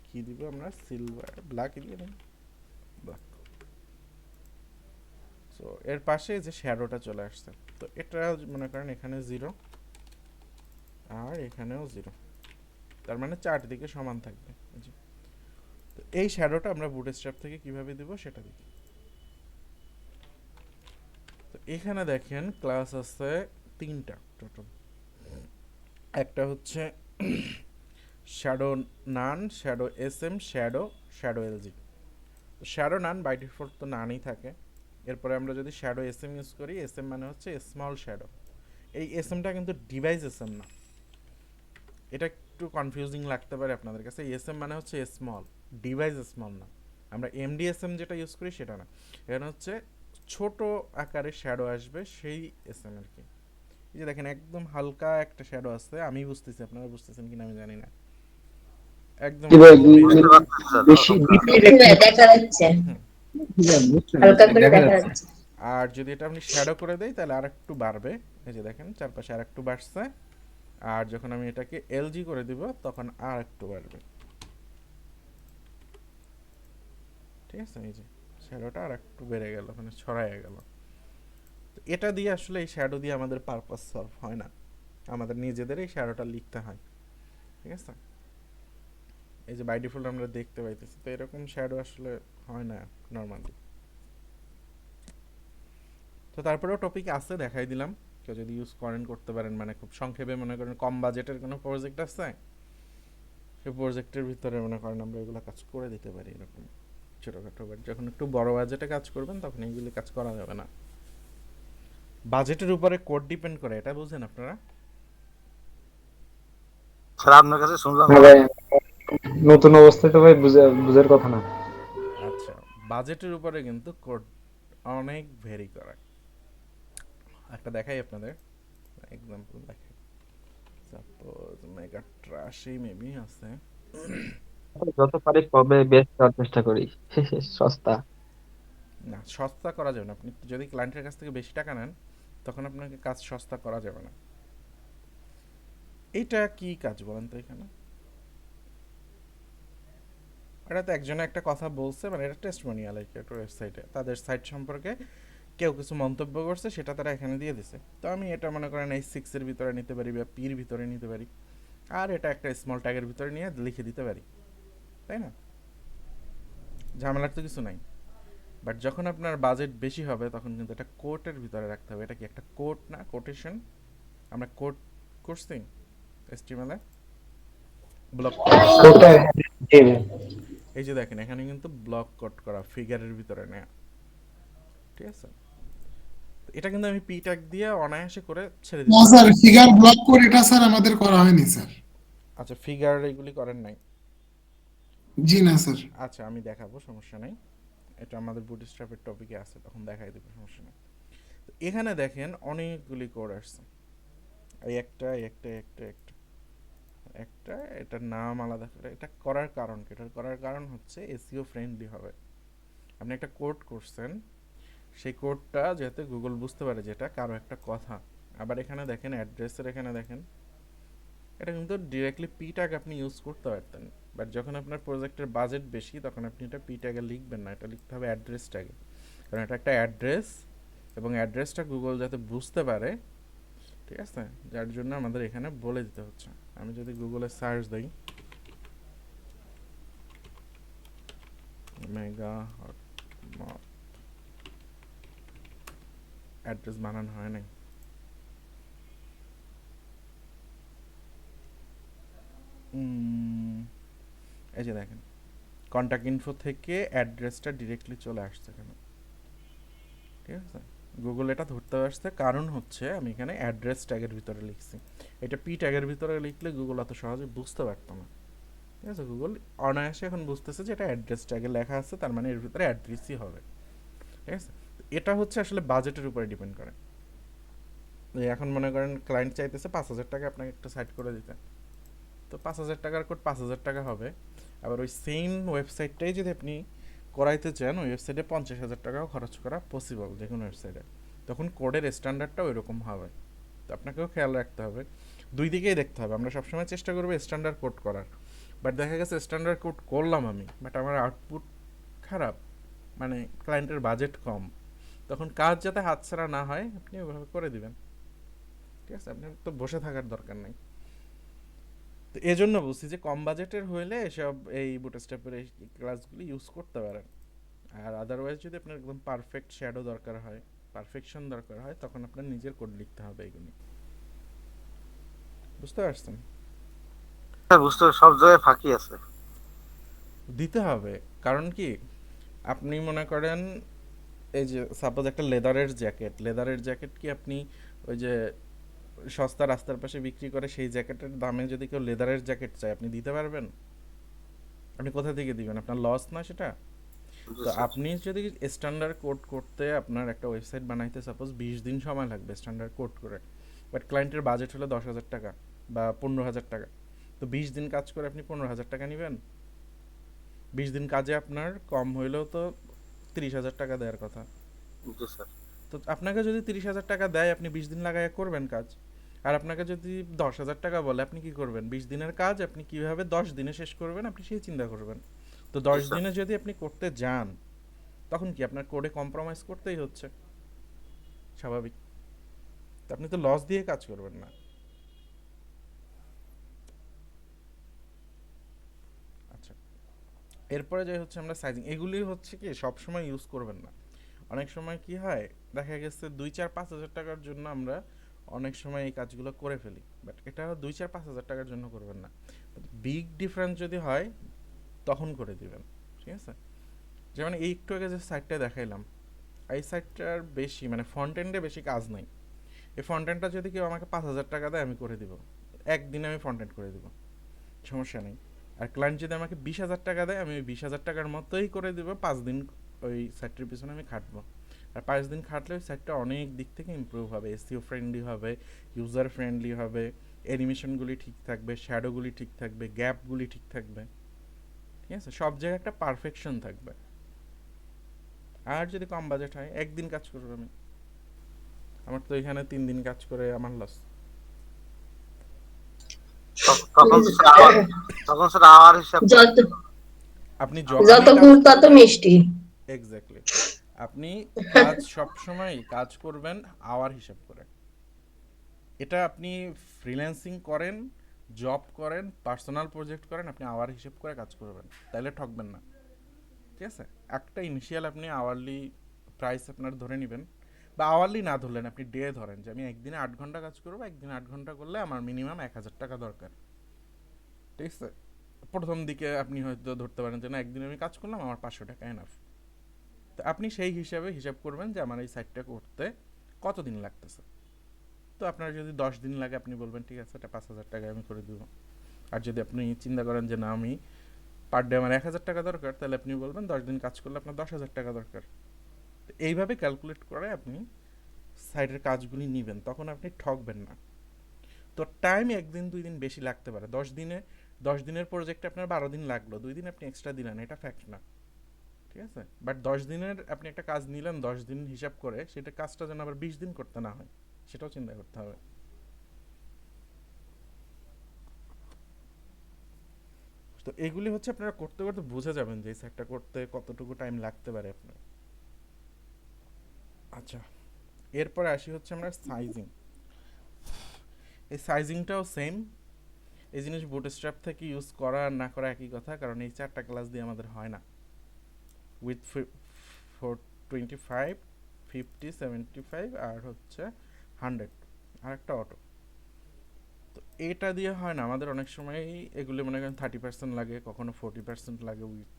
কি দিব আমরা? সিলভার ব্ল্যাক দিয়ে দিই, ব্ল্যাক। সো এর পাশে যে শ্যাডোটা চলে আসছে, তো এটা মনে করেন এখানে 0 আর এখানেও 0, তার মানে চারদিকে সমান থাকবে। জি, তো এই শ্যাডোটা আমরা বুটস্ট্র্যাপ থেকে কিভাবে দিব সেটা দেখি। তো এখানে দেখেন ক্লাস আছে 3টা টোটাল। একটা হচ্ছে শ্যাডো নান, শ্যাডো এসএম, শ্যাডো এলজি। তো শ্যাডো নান বাই ডিফল্ট তো নানই থাকে। এরপরে আমরা যদি শ্যাডো এসএম ইউজ করি, এসএম মানে হচ্ছে স্মল শ্যাডো। এই এসএমটা কিন্তু ডিভাইস এসএম না, এটা একটু কনফিউজিং লাগতে পারে আপনাদের কাছে। এসএম মানে হচ্ছে স্মল, ডিভাইস স্মল না। আমরা এমডিএসএম যেটা ইউজ করি সেটা না, এখানে হচ্ছে ছোট আকারে শ্যাডো আসবে সেই এসএম আর কি। এই যে দেখেন একদম হালকা একটা শ্যাডো আছে, আমি বুঝতেছি, আপনারা বুঝতেছেন কিনা আমি জানি না। একদম জি ভাই, বুঝতে পারছি স্যার। বেশি দেখছি ভাইয়া, দেখা যাচ্ছে, হালকা করে দেখা দেখা যাচ্ছে। যাচ্ছে। আর যদি এটা আপনি শ্যাডো করে দেই তাহলে আর একটু বাড়বে। এই যে দেখেন চারপাশে আর একটু বাড়ছে। আর যখন আমি এটাকে এলজি করে দিব তখন আর একটু বাড়বে, ঠিক আছে। এই যে শ্যাডোটা আর একটু বেড়ে গেল, মানে ছড়ায় গেল। তো এটা দিয়ে আসলে এই শ্যাডো দিয়ে আমাদের পারপাস সলভ হয় না, আমাদের নিজেদের এই শ্যাডোটা লিখতে হয়, ঠিক আছে। এই যে বাই ডিফল্ট আমরা দেখতে পাইতেছি, তো এরকম শ্যাডো আসলে হয় না নর্মালি। তো তারপরেও টপিক আছে, দেখাই দিলাম। কেউ যদি ইউজ করেন করতে পারেন, মানে খুব সংক্ষেপে মনে করেন কম বাজেটের কোনো প্রজেক্ট আছে, সেই প্রজেক্টের ভিতরে মনে করেন আমরা এগুলো কাজ করে দিতে পারি এরকম ছোটোখাটো। বাট যখন একটু বড় বাজেটে কাজ করবেন তখন এইগুলি কাজ করা যাবে না। বাজেটের উপরে কোড ডিপেন্ড করে, এটা বুঝেন আপনারা? স্যার আপনার কাছে শুনলাম। না ভাই, নতুন অবস্থায় তো ভাই বুঝার কথা না। আচ্ছা, বাজেটের উপরে কিন্তু কোড অনেক ভেরি করে। একটা দেখাই আপনাদের এক্সাম্পল, দেখাই। সাপোজ মেগা ট্রাশই মেবি আছে। যত পারি কবে বেস্ট করার চেষ্টা করি। সস্তা। না, সস্তা করা যাবে না। আপনি যদি ক্লায়েন্টের কাছ থেকে বেশি টাকা নেন তখন আপনাকে কাজ সস্তা করা যাবে না। এইটা কি কাজ বলেন তো? এখানে এটা তো একজনে একটা কথা বলছে, মানে এটা টেস্টমোনিয়াল আর কি, একটা ওয়েবসাইটে তাদের সাইট সম্পর্কে কেউ কিছু মন্তব্য করছে, সেটা তারা এখানে দিয়ে দিছে। তো আমি এটা মনে করেন এই 6 এর ভিতরে নিতে পারি বা পির ভিতরে নিতে পারি, আর এটা একটা স্মল ট্যাগের ভিতরে নিয়ে লিখে দিতে পারি, তাই না? ঝামেলার তো কিছু নাই। বাট যখন আপনার বাজেট বেশি হবে তখন কিন্তু এটা কোটের ভিতরে রাখতে হবে। এটা কি একটা কোট না? কোটেশন। আমরা কোট করছি এসটিএমএল এ, ব্লক ওটা জি ভাই। এই যে দেখেন এখানে কিন্তু ব্লক কোড করা, ফিগারের ভিতরে নেয়া, ঠিক আছে। তো এটা কিন্তু আমি পি ট্যাগ দিয়ে অনায়াসে করে ছেড়ে না দিতে স্যার, পারি। ফিগার ব্লক করে এটা স্যার আমাদের করা হয়নি স্যার। আচ্ছা, ফিগার এগুলি করেন নাই? জি না স্যার। আচ্ছা, আমি দেখাবো, সমস্যা নেই। এটা আমাদের বুটস্ট্র্যাপের টপিকে আছে, তখন দেখাই দেবো, সমস্যা নেই। তো এখানে দেখেন অনেকগুলি কোড আসছে, এই একটা একটা একটা একটা একটা, এটার নাম আলাদা করে। এটা করার কারণ কি? এটার করার কারণ হচ্ছে এসইও ফ্রেন্ডলি হবে। আপনি একটা কোড করছেন, সেই কোডটা যাতে গুগল বুঝতে পারে যেটা কারো একটা কথা। আবার এখানে দেখেন অ্যাড্রেসের, এখানে দেখেন এটা কিন্তু ডিরেক্টলি পি ট্যাগ আপনি ইউজ করতে পারতেন। বাট যখন আপনার প্রজেক্টের বাজেট বেশি তখন আপনি এটা পি ট্যাগে লিখবেন না, এটা লিখতে হবে অ্যাড্রেস ট্যাগে, কারণ এটা একটা অ্যাড্রেস এবং অ্যাড্রেসটা গুগল যাতে বুঝতে পারে, ঠিক আছে, যার জন্য আমাদের এখানে বলে দিতে হচ্ছে। আমি যদি গুগলে সার্চ দিই মেগা হটমট, অ্যাড্রেস বানানো হয় নাই। এই যে দেখেন কন্ট্যাক্ট ইনফো থেকে অ্যাড্রেসটা ডিরেক্টলি চলে আসছে এখানে, ঠিক আছে। গুগল এটা ধরতে আসছে কারণ হচ্ছে আমি এখানে অ্যাড্রেস ট্যাগের ভিতরে লিখছি। এটা পি ট্যাগের ভিতরে লিখলে গুগল এত সহজে বুঝতে পারতো না, ঠিক আছে। গুগল অনায়াসে এখন বুঝতেছে যে এটা অ্যাড্রেস ট্যাগে লেখা আছে, তার মানে এর ভিতরে অ্যাড্রেসই হবে, ঠিক আছে। এটা হচ্ছে আসলে বাজেটের উপরে ডিপেন্ড করে। এখন মনে করেন ক্লায়েন্ট চাইতেছে 5,000 টাকা আপনাকে একটা সাইট করে দিতে, তো 5,000 টাকার কোড 5,000 টাকা হবে। আবার ওই সেম ওয়েবসাইটটাই যদি আপনি করাইতে চান, ওই ওয়েবসাইটে 50,000 টাকাও খরচ করা পসিবল যে কোনো ওয়েবসাইটে, তখন কোডের স্ট্যান্ডার্ডটাও এরকম হবে। তো আপনাকেও খেয়াল রাখতে হবে, দুই দিকেই দেখতে হবে। আমরা সবসময় চেষ্টা করবো স্ট্যান্ডার্ড কোড করার, বাট দেখা গেছে স্ট্যান্ডার্ড কোড করলাম আমি, বাট আমার আউটপুট খারাপ, মানে ক্লায়েন্টের বাজেট কম, তখন কাজ যাতে হাতছাড়া না হয় আপনি ওইভাবে করে দিবেন, ঠিক আছে। আপনার তো বসে থাকার দরকার নেই। তো এই জন্য বলছি যে কম বাজেটের হইলে এসব এই বুটস্ট্র্যাপের এই ক্লাসগুলি ইউজ করতে পারেন। আর আদারওয়াইজ যদি আপনার একদম পারফেক্ট শ্যাডো দরকার হয়, পারফেকশন দরকার হয়, তখন আপনার নিজের কোড লিখতে হবে। এগুলি বুঝতে পারছেন? হ্যাঁ বুঝতে পারছি, সব জায়গায় ফাঁকি আছে। দিতে হবে, কারণ কি আপনি মনে করেন এই যে সাপোজ একটা লেদারের জ্যাকেট কি আপনি ওই যে সস্তা রাস্তার পাশে বিক্রি করে সেই জ্যাকেটের দামে যদি কেউ লেদারের জ্যাকেট চায় আপনি দিতে পারবেন? আপনি কোথা থেকে দিবেন? আপনার লস না সেটা? জি তো স্যার। আপনি যদি স্ট্যান্ডার্ড কোড করতে আপনার একটা ওয়েবসাইট বানাইতে সাপোজ 20 দিন সময় লাগবে স্ট্যান্ডার্ড কোড করে, বাট ক্লায়েন্টের বাজেট হলো 10,000 টাকা বা 15,000 টাকা, তো 20 দিন কাজ করে আপনি 15,000 টাকা নেবেন? 20 দিন কাজে আপনার কম হইলেও তো 30,000 টাকা দেওয়ার কথা। জি স্যার। তো আপনাকে যদি 30,000 টাকা দেয় আপনি 20 দিন লাগায় করবেন কাজ, আর আপনাকে যদি 10,000 টাকা বলে আপনি কি করবেন? 20 দিনের কাজ আপনি কিভাবে 10 দিনে শেষ করবেন আপনি সেই চিন্তা করবেন। তো 10 জি স্যার। দিনে যদি আপনি করতে যান তখন কি আপনার কোডে কম্প্রোমাইজ করতেই হচ্ছে, স্বাভাবিক। তো আপনি তো লস দিয়ে কাজ করবেন না। আচ্ছা, এরপরে যে হচ্ছে আমরা সাইজিং, এগুলি হচ্ছে কি সব সময় ইউজ করবেন না। অনেক সময় কি হয় দেখা গেছে 2-4-5 হাজার টাকার জন্য আমরা অনেক সময় এই কাজগুলো করে ফেলি, বাট এটা 2-4-5 হাজার টাকার জন্য করবেন না। বিগ ডিফারেন্স যদি হয় তখন করে দিবেন, ঠিক আছে। যেমন এই একটু আগে যে সাইটটা দেখাইলাম, এই সাইটটার বেশি মানে ফ্রন্ট এন্ডে বেশি কাজ নাই। এই ফ্রন্ট এন্ডটা যদি কেউ আমাকে 5,000 টাকা দেয় আমি করে দিব, একদিনে আমি ফ্রন্ট এন্ড করে দিব, সমস্যা নেই। আর ক্লায়েন্ট যদি আমাকে 20,000 টাকা দেয় আমি ওই 20,000 টাকার মতোই করে দিব, 5 দিন ওই সাইটটির পিছনে আমি খাটবো। আর 5 দিন খাটলে ওই সাইটটা অনেক দিক থেকে ইমপ্রুভ হবে, এসইও ফ্রেন্ডলি হবে, ইউজার ফ্রেন্ডলি হবে, অ্যানিমেশনগুলি ঠিক থাকবে, শ্যাডোগুলি ঠিক থাকবে, গ্যাপগুলি ঠিক থাকবে, ঠিক আছে, সব জায়গায় একটা পারফেকশন থাকবে। আর যদি কম বাজেট হয় একদিন কাজ করবো আমি, আমার তো এখানে 3 দিন কাজ করে আমার লস। তখন স্যার তখন স্যার আওয়ার হিসাব যত আপনি যত গুড় তত মিষ্টি। এক্স্যাক্টলি, আপনি কাজ সবসময় কাজ করবেন আওয়ার হিসাব করে। এটা আপনি ফ্রিল্যান্সিং করেন, জব করেন, পার্সোনাল প্রজেক্ট করেন, আপনি আওয়ার হিসাব করে কাজ করবেন, তাইলে ঠকবেন না, ঠিক আছে। একটা ইনিশিয়াল আপনি আওয়ারলি প্রাইস আপনার ধরে নেবেন, বা আওয়ারলি না ধরলেন আপনি ডে ধরেন যে আমি একদিনে 8 ঘন্টা কাজ করবো, একদিনে 8 ঘন্টা করলে আমার মিনিমাম 1,000 টাকা দরকার, ঠিক আছে। প্রথম দিকে আপনি হয়তো ধরতে পারেন যে না একদিন আমি কাজ করলাম আমার 500 টাকা এনাফ। তো আপনি সেই হিসাব করবেন যে আমার এই সাইটটা করতে কতদিন লাগতেছে। তো আপনার যদি 10 দিন লাগে আপনি বলবেন ঠিক আছে এটা 5,000 টাকায় আমি করে দেবো। আর যদি আপনি চিন্তা করেন যে না আমি পার ডে আমার 1,000 টাকা দরকার, তাহলে আপনি বলবেন 10 দিন কাজ করলে আপনার 10,000 টাকা দরকার। তো এইভাবে ক্যালকুলেট করে আপনি সাইটের কাজগুলি নেবেন, তখন আপনি ঠকবেন না। তো টাইম 1 দিন 2 দিন বেশি লাগতে পারে, 10 দিনের প্রজেক্টে আপনার 12 দিন লাগলো, 2 দিন আপনি এক্সট্রা দিলেন, এটা ফ্যাক্ট না, ঠিক আছে। বাট 10 দিনের আপনি একটা কাজ নিলেন 10 দিন হিসাব করে, সেটা কাজটা যেন আবার 20 দিন করতে না হয় সেটাও চিন্তা করতে হবে। তো এগুলি হচ্ছে আপনারা করতে করতে বুঝে যাবেন যে এই সাইটটা করতে কতটুকু টাইম লাগতে পারে আপনার। আচ্ছা, এরপরে আসি হচ্ছে আমরা সাইজিং। এই সাইজিংটাও সেম। এই জিনিস বুটস্ট্র্যাপ থেকে ইউজ করা আর না করা একই কথা, কারণ এই 4টা ক্লাস দিয়ে আমাদের হয় না। উইথ 25, 50, 75 আর হচ্ছে 100 আর একটা অটো। তো এটা দিয়ে হয় না আমাদের, অনেক সময় এগুলি মনে করেন 30% লাগে, কখনো 40% লাগে উইথ।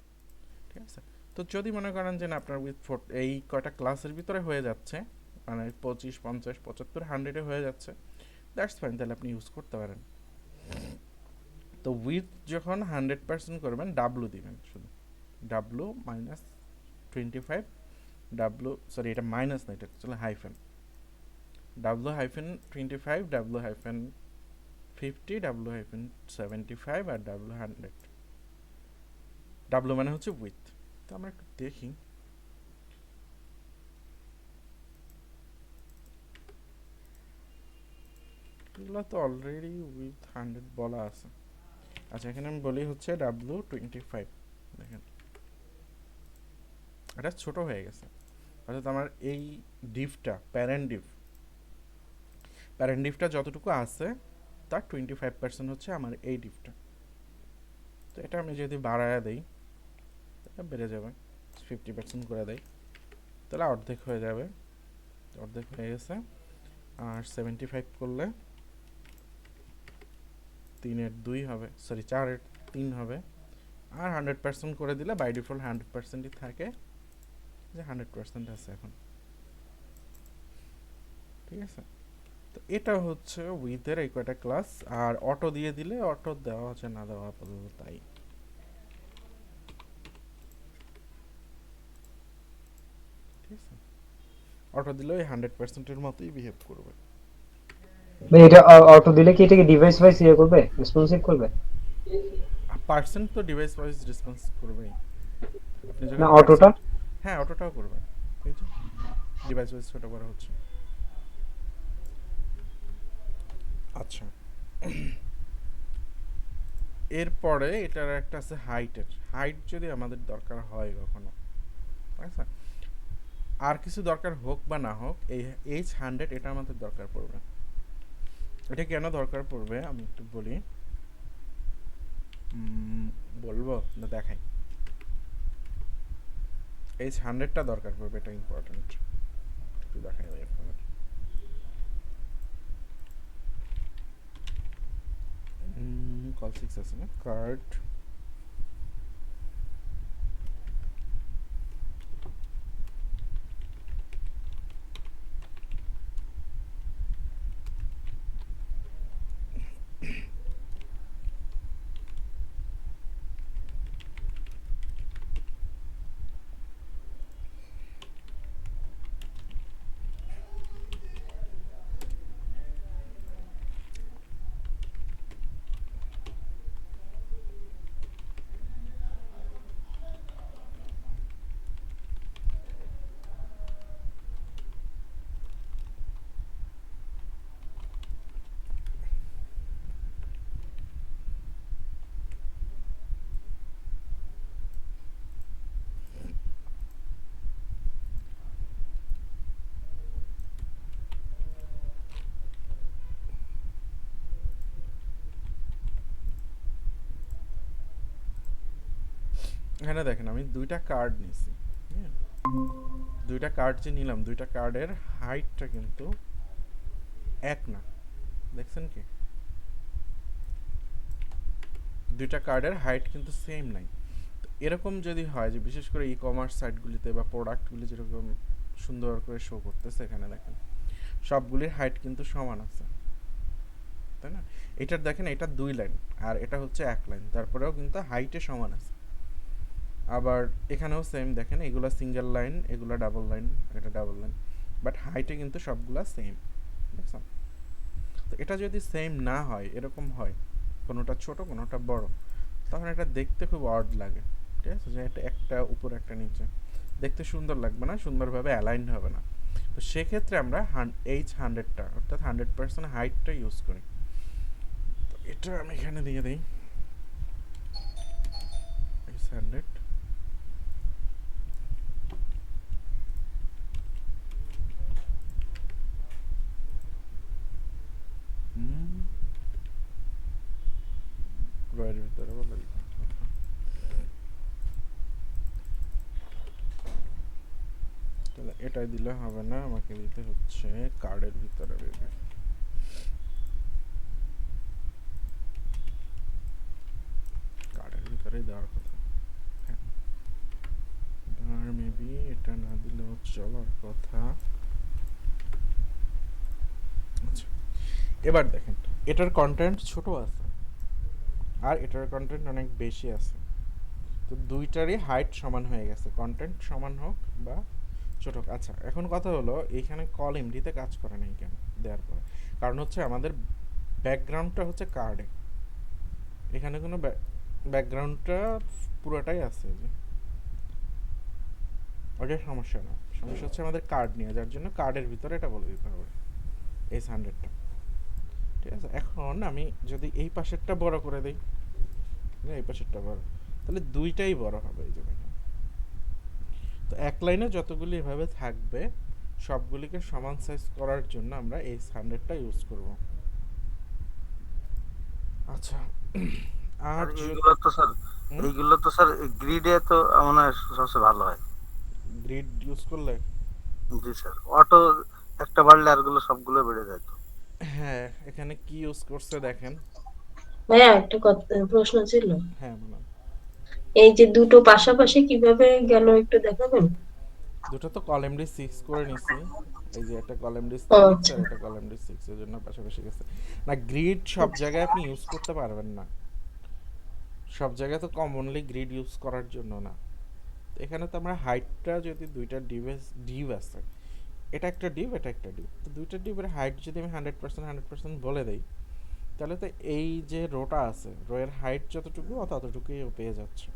ঠিক আছে, তো যদি মনে করেন যে না আপনার উইথ এই কয়টা ক্লাসের ভিতরে হয়ে যাচ্ছে, মানে 25, 50, 75, 100-এ হয়ে যাচ্ছে, দ্যাটস ফাইন, তাহলে আপনি ইউজ করতে পারেন। তো উইথ যখন 100% করবেন, ডাব্লু দিবেন শুধু, ডাব্লু -25, ডাব্লু সরি এটা মাইনাস না, এটা চলে হাইফেন, ডাব্লু-25, ডাব্লু-50, ডাব্লু-75 আর ডাব্লু-100। ডাব্লু মানে হচ্ছে উইথ। তো আমরা একটু দেখি, এগুলো তো অলরেডি উইথ 100 বলা আছে। আচ্ছা, এখানে আমি বলি হচ্ছে ডাব্লু-25, দেখেন এটা ছোট হয়ে গেছে, অর্থাৎ আমার এই ডিফটা প্যারেন্ট ডিফটা যতটুকু আছে তার 25% হচ্ছে আমার এই ডিফটা। তো এটা আমি যদি বাড়ায়া দেই, এটা বেড়ে যাবে, 50% করে দেই, তাহলে অর্ধেক হয়ে যাবে, অর্ধেক হয়ে গেছে। আর 75 করলে 3/2 হবে, সরি 4/3 হবে। আর 100% করে দিলে বাই ডিফল্ট 100%ই থাকে, যে 100% আছে এখন। ঠিক আছে, তো এটা হচ্ছে উইথের এই কয়টা ক্লাস। আর অটো দিয়ে দিলে, অটো দেওয়া হচ্ছে না দেওয়া আপাতত তাই। ঠিক আছে, অটো দিলে ওই 100%-এর মতোই বিহেভ করবে। ভাই এটা অটো দিলে কি এটাকে ডিভাইস ওয়াইজ ইয়ে করবে, রেসপন্সিভ করবে? পার্সেন্ট তো ডিভাইস ওয়াইজ রেসপন্স করবেই। আপনি না যখন অটোটা? হ্যাঁ, অটোটাও করবে, এই যে ডিভাইস ওয়াইজ ছোট করা হচ্ছে। আচ্ছা, এরপরে এটার একটা আছে হাইটের। হাইট যদি আমাদের দরকার হয় কখনো, আচ্ছা, আর কিছু দরকার হোক বা না হোক, এই H100 এটা আমাদের দরকার পড়বে। এটা কেন দরকার পড়বে আমি একটু বলি, বলবো না দেখাই। H100টা দরকার পড়বে, এটা ইম্পর্টেন্ট, একটু দেখাই ভাই আপনাদের। কল 6 আছে না, কার্ড এখানে দেখেন আমি দুইটা কার্ড নিছি, দুইটা কার্ড যে নিলাম, দুইটা কার্ডের হাইটটা কিন্তু এক না, দেখছেন কি? দুইটা কার্ডের হাইট কিন্তু সেম নাই। তো এরকম যদি হয়, যে বিশেষ করে ই কমার্স সাইটগুলিতে বা প্রোডাক্টগুলি যেরকম সুন্দর করে শো করতেছে, এখানে দেখেন সবগুলির হাইট কিন্তু সমান আছে, তাই না? এটার দেখেন এটা 2 লাইন আর এটা হচ্ছে 1 লাইন, তারপরেও কিন্তু হাইটে সমান আছে। আবার এখানেও সেম, দেখেন এগুলা সিঙ্গেল লাইন, এগুলা ডাবল লাইন, এটা ডাবল লাইন, বাট হাইটে কিন্তু সবগুলা সেম, দেখছেন? তো এটা যদি সেম না হয়, এরকম হয় কোনোটা ছোট কোনোটা বড়, তখন এটা দেখতে খুব অড লাগে। ঠিক আছে, যে এটা একটা উপর একটা নিচে, দেখতে সুন্দর লাগবে না, সুন্দরভাবে অ্যালাইন হবে না। তো সেক্ষেত্রে আমরা H100টা অর্থাৎ 100% হাইটটা ইউজ করি। তো এটা আমি এখানে দিয়ে দিই H100। এটা দিলে হবে না, আমাকে দিতে হচ্ছে কার্ডের ভিতরে baby। কার্ডের ভিতরে দেওয়ার কথা, হ্যাঁ। আর মেবি এটা না দিলেও চলার কথা। আচ্ছা, এবার দেখেন এটার কন্টেন্ট ছোট আছে আর এটার কন্টেন্ট অনেক বেশি আছে, তো দুইটারই হাইট সমান হয়ে গেছে, কন্টেন্ট সমান হোক বা ছোট হোক। আচ্ছা, এখন কথা হলো এইখানে কল এমডিতে কাজ করে নাই কেন দেওয়ার পরে? কারণ হচ্ছে আমাদের ব্যাকগ্রাউন্ডটা হচ্ছে কার্ডে, এখানে কোনো ব্যাকগ্রাউন্ডটা পুরোটাই আছে যে, ওটা সমস্যা না। সমস্যা হচ্ছে আমাদের কার্ড নিয়ে, যার জন্য কার্ডের ভিতরে এটা বলে দিতে হবে এস 100টা। ঠিক আছে, এখন আমি যদি এই পাশেরটা বড় করে দিই, এই পাশেরটা বড়, তাহলে দুইটাই বড় হবে। এই যে দেখেন, তো এক লাইনে যতগুলি এভাবে থাকবে সবগুলিকে সমান সাইজ করার জন্য আমরা এই 100টা ইউজ করব। আচ্ছা, আর এইগুলো তো স্যার গ্রিডে তো মনে হয় সবচেয়ে ভালো হয়। গ্রিড ইউজ করলে? জি স্যার, অটো একটা বাড়লে আরগুলো সবগুলো বেড়ে যায় তো। হ্যাঁ, এখানে কি ইউজ করছে দেখেন। ভাইয়া একটা প্রশ্ন ছিল। হ্যাঁ বলুন। এই যে দুটো পাশাপাশি কিভাবে গেল একটু দেখাবেন? দুটো তো কলাম ডি 6 করে নিছি, এই যে একটা কলাম ডি 6 আচ্ছা। আর একটা কলাম ডি 6 এর জন্য পাশাপাশি গেছে না। গ্রিড সব জায়গায় আপনি ইউজ করতে পারবেন না, সব জায়গায় তো কমনলি গ্রিড ইউজ করার জন্য না। এখানে তো আমরা হাইটটা যদি দুইটা ডিভ আছে, এটা একটা ডিভ এটা একটা ডিভ, তো দুইটা ডিভের হাইট যদি আমি 100% বলে দেই, তাহলে তো এই যে রোটা আছে রোয়ের হাইট যতটুকু ততটুকুই ও পেয়ে যাচ্ছে।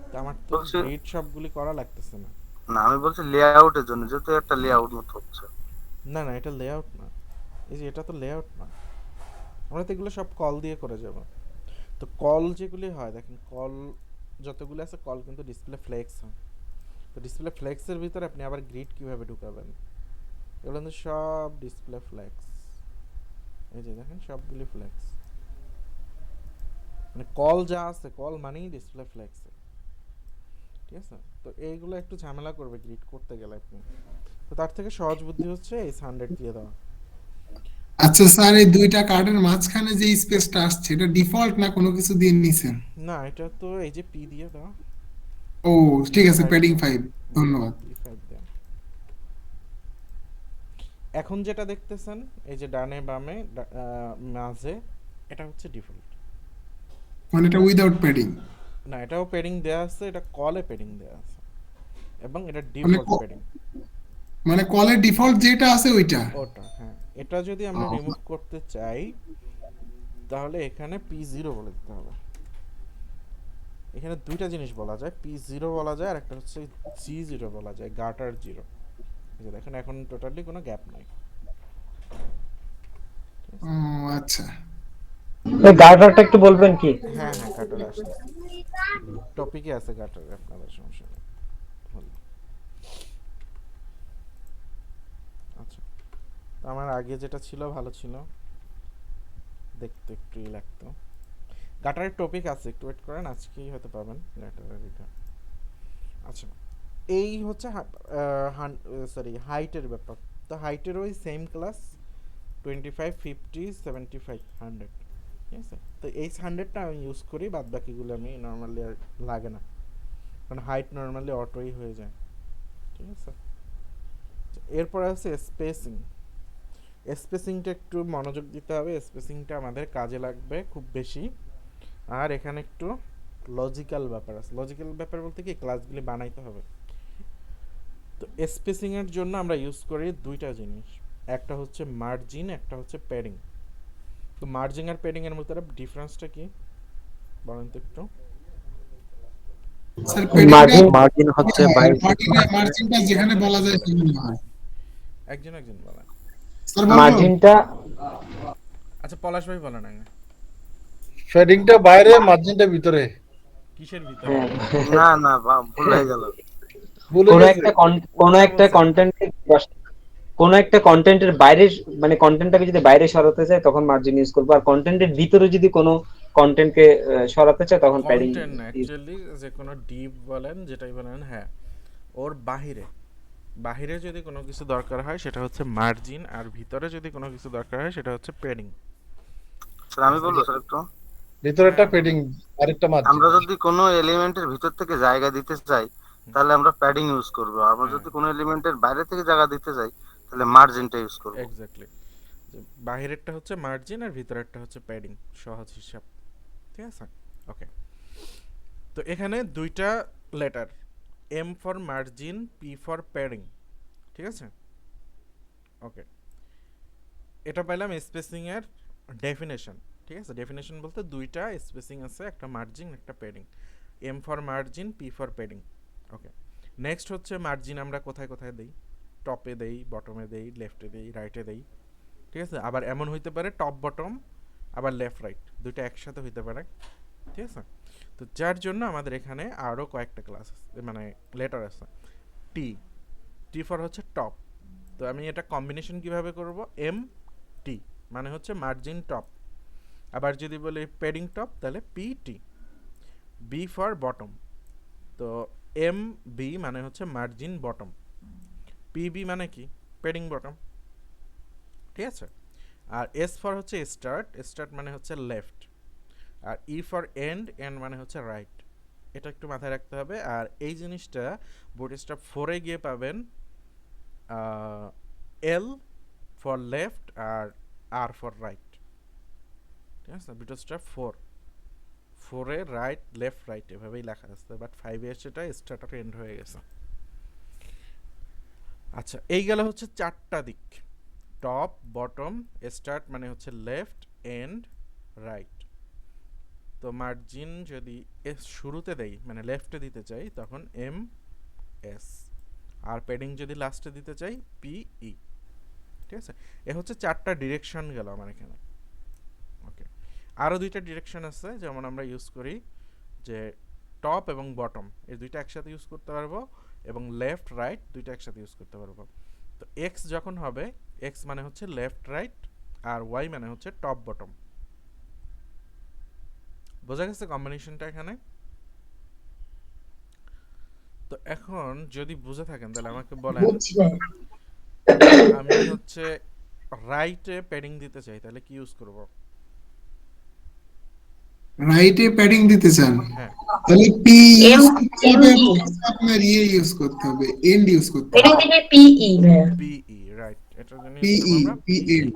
তো আমার তো গ্রিড সবগুলি করা লাগতেছে না। না, আমি বলছি লেআউটের জন্য, যেহেতু একটা লেআউট মতো হচ্ছে। না না, এটা লেআউট না, এই যে এটা তো লেআউট না, আমরা তো এগুলো সব কল দিয়ে করে যাব। তো কল যেগুলি হয় দেখেন, কল যতগুলো আছে কল কিন্তু ডিসপ্লে ফ্লেক্স হয়। তো ডিসপ্লে ফ্লেক্সের ভিতরে আপনি আবার গ্রিড কিভাবে ঢুকাবেন? এগুলো কিন্তু সব ডিসপ্লে ফ্লেক্স, এই যে দেখেন সবগুলি ফ্লেক্স, মানে কল যা আছে কল মানেই ডিসপ্লে ফ্লেক্স। ঠিক আছে, তো এইগুলো একটু ঝামেলা করবে গ্রিড করতে গেলে আপনি, তো তার থেকে সহজ বুদ্ধি হচ্ছে এই 100 দিয়ে দেওয়া। আচ্ছা স্যার, এই দুইটা কার্ডের মাঝখানে যে স্পেসটা আসছে এটা ডিফল্ট না কোনো কিছু দিয়ে নিছেন? না, এটা তো এই যে পি দিয়ে দাও। ও ঠিক আছে, প্যাডিং 5, ধন্যবাদ। P5 দেন। এখন যেটা দেখতেছেন এই যে ডানে বামে মাঝে, এটা হচ্ছে ডিফল্ট, মানে এটা উইদাউট প্যাডিং? না এটাও প্যাডিং দেয়া আছে, এটা কলে প্যাডিং দেয়া আছে এবং এটা ডিফল্ট প্যাডিং, মানে কলের ডিফল্ট যেটা আছে ওইটা? ওটা হ্যাঁ। এটা যদি আমরা রিমুভ করতে চাই তাহলে এখানে P0 বলে দিতে হবে। এখানে দুইটা জিনিস বলা যায়, P0 বলা যায় আর একটা হচ্ছে G0 বলা যায়, গাটার 0। এই যে দেখেন এখন টোটালি কোনো গ্যাপ নাই। ও আচ্ছা, এই গার্ডারটা একটু বলবেন কি? হ্যাঁ হ্যাঁ, গাটার আসছে, টপিকে আছে গাটার, আপনাদের সমস্যা নেই। আচ্ছা, তো আমার আগে যেটা ছিল ভালো ছিল, দেখতে একটু লাগতো। গাটারের টপিক আছে, একটু ওয়েট করেন, আজকেই হয়তো পাবেন গাটারের এটা। আচ্ছা, এই হচ্ছে হাইটের ব্যাপার। তো হাইটের ওই সেম ক্লাস 25, 50, 75, 100। ঠিক আছে, তো এই 100টা আমি ইউজ করি, বাদ বাকিগুলো আমি নর্মালি আর লাগে না, কারণ হাইট নর্মালি অটোই হয়ে যায়। ঠিক আছে, এরপরে আছে স্পেসিং। স্পেসিংটা একটু মনোযোগ দিতে হবে, স্পেসিংটা আমাদের কাজে লাগবে খুব বেশি। আর এখানে একটু লজিক্যাল ব্যাপার আছে। লজিক্যাল ব্যাপার বলতে কি, ক্লাসগুলি বানাইতে হবে। তো স্পেসিং এর জন্য আমরা ইউজ করি দুইটা জিনিস, একটা হচ্ছে মার্জিন, একটা হচ্ছে প্যাডিং। তো মার্জিন আর প্যাডিং এর মধ্যে ডিফারেন্সটা কি বলেন তো একটু? স্যার মার্জিন হচ্ছে মার্জিনটা যেখানে বলা যায় সেখানে হয়। একজন একজন বলেন। স্যার বলবো? মার্জিনটা আচ্ছা, পলাশ ভাই বলেন আগে। শেডিংটা বাইরে, মার্জিনটা ভিতরে। কিসের ভিতরে? না না, ভুল হয়ে গেল। ভুলে গেছে। কোন একটা কন্টেন্টের বাইরে, মানে কন্টেন্টটাকে যদি বাইরে সরাতে চায় তখন মার্জিন ইউজ করব, আর কন্টেন্টের ভিতরে যদি কোনো কন্টেন্টকে সরাতে চায় তখন প্যাডিং। কন্টেন্ট না, অ্যাকচুয়ালি যে কোনো ডিপ বলেন যেটাই বলেন, হ্যাঁ ওর বাহিরে বাহিরে যদি কোনো কিছু দরকার হয় সেটা হচ্ছে মার্জিন, আর ভিতরে যদি কোনো কিছু দরকার হয় সেটা হচ্ছে প্যাডিং। স্যার আমি বলবো স্যার একটু, ভিতরেরটা হ্যাঁ, পেডিং, আরেকটা মার্জিন। আমরা যদি কোনো এলিমেন্টের ভিতর থেকে জায়গা দিতে চাই তাহলে আমরা প্যাডিং ইউজ করব, আমরা যদি কোনো এলিমেন্টের বাইরে থেকে জায়গা দিতে চাই তাহলে মার্জিনটা ইউজ করব। এক্স্যাক্টলি, বাহিরেরটা হচ্ছে মার্জিন আর ভিতরেরটা হচ্ছে প্যাডিং, সহজ হিসাব। ঠিক আছে, ওকে। তো এখানে দুইটা letter, M for margin, P for padding, ঠিক আছে, ওকে। এটা পাইলাম স্পেসিং এর ডেফিনেশন। ঠিক আছে, ডেফিনেশন বলতে দুইটা স্পেসিং আছে, একটা মার্জিন একটা padding, M for margin, P for padding, okay. Next হচ্ছে মার্জিন আমরা কোথায় কোথায় দেই, টপে দেই, বটমে দেই, লেফটে দেই, রাইটে দেই। ঠিক আছে, আবার এমন হইতে পারে টপ বটম আবার লেফট রাইট দুইটা একসাথে হইতে পারে। ঠিক আছে, তো যার জন্য আমাদের এখানে আরও কয়েকটা ক্লাস আছে, মানে লেটার আছে। টি, টি ফর হচ্ছে টপ, তো আমি এটা কম্বিনেশন কিভাবে করব, এম টি মানে হচ্ছে মার্জিন টপ, আবার যদি বলি প্যাডিং টপ তাহলে P T. B for bottom, তো এম বি মানে হচ্ছে মার্জিন বটম, পি বি মানে কি প্যাডিং বটম। ঠিক আছে, আর এস ফর হচ্ছে স্টার্ট, স্টার্ট মানে হচ্ছে লেফট, আর ই ফর এন্ড, এন্ড মানে হচ্ছে রাইট। এটা একটু মাথায় রাখতে হবে। আর এই জিনিসটা বোর্ড স্টাফ 4-এ গিয়ে পাবেন, এল ফর লেফট আর আর ফর রাইট। ঠিক আছে, বিট স্টাফ 4-এ রাইট লেফট রাইট এভাবেই লেখা আছে, বাট 5-এ সেটা স্টার্ট আর এন্ড হয়ে গেছে। আচ্ছা, এই গেল হচ্ছে চারটা দিক, টপ বটম স্টার্ট মানে হচ্ছে লেফট এন্ড রাইট। তো মার্জিন যদি এস শুরুতে দেই মানে লেফটে দিতে চাই তখন এম এস, আর প্যাডিং যদি লাস্টে দিতে চাই পি ই। ঠিক আছে, এ হচ্ছে চারটা ডিরেকশন গেল আমার এখানে, ওকে। আরও দুইটা ডিরেকশন আছে, যেমন আমরা ইউজ করি যে টপ এবং বটম এই দুইটা একসাথে ইউজ করতে পারবো, এবং লেফট রাইট দুইটা একসাথে ইউজ করতে পারবো। তো এক্স যখন হবে, এক্স মানে হচ্ছে লেফট রাইট, আর ওয়াই মানে হচ্ছে টপ বটম। বোঝা গেছে কম্বিনেশনটা এখানে? তো এখন যদি বুঝে থাকেন তাহলে আমাকে বলেন, আমি হচ্ছে রাইটে প্যাডিং দিতে চাই তাহলে কি ইউজ করব? রাইটে প্যাডিং দিতে চান, হ্যাঁ, তাহলে পি এম ইউজ করতে এম হবে, ই আপনার ইয়ে ইউজ করতে হবে, এন্ড ইউজ করতে এটা হবে, থেকে পিই ভাইয়া, পিই, রাইট, এটার জন্য ইউজ পিই করব আমরা পি পিই। এন্ড,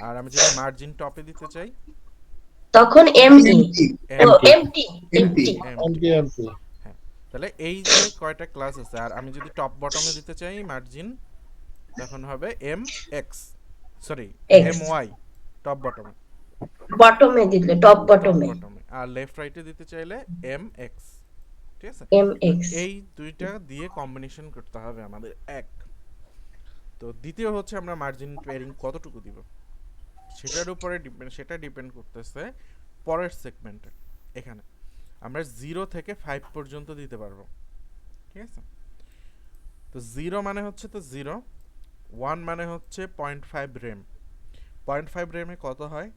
আর আমি যদি মার্জিন টপে দিতে চাই, তখন এমই এমটি ও এমটি, এমটি এমটি এমটি। হ্যাঁ, তাহলে এই যে কয়টা ক্লাস আছে, আর আমি যদি টপ বটমে দিতে চাই মার্জিন তখন হবে M X, sorry X M Y top বটমে, বটমে দিলে টপ টপ বটমে বটমে, আর লেফট রাইটে দিতে চাইলে এম এক্স। ঠিক আছে, এম তো এক্স এই দুইটা দিয়ে কম্বিনেশন করতে হবে আমাদের এক। তো দ্বিতীয় হচ্ছে আমরা মার্জিন পেয়ারিং কতটুকু দিব সেটার উপরে সেটা ডিপেন্ড করতেছে পরের সেগমেন্টে। এখানে আমরা 0 থেকে 5 পর্যন্ত দিতে পারবো। ঠিক আছে, তো 0 মানে হচ্ছে তো 0, 1 মানে হচ্ছে 0.5 রেম। 0.5 রেমে কত হয়,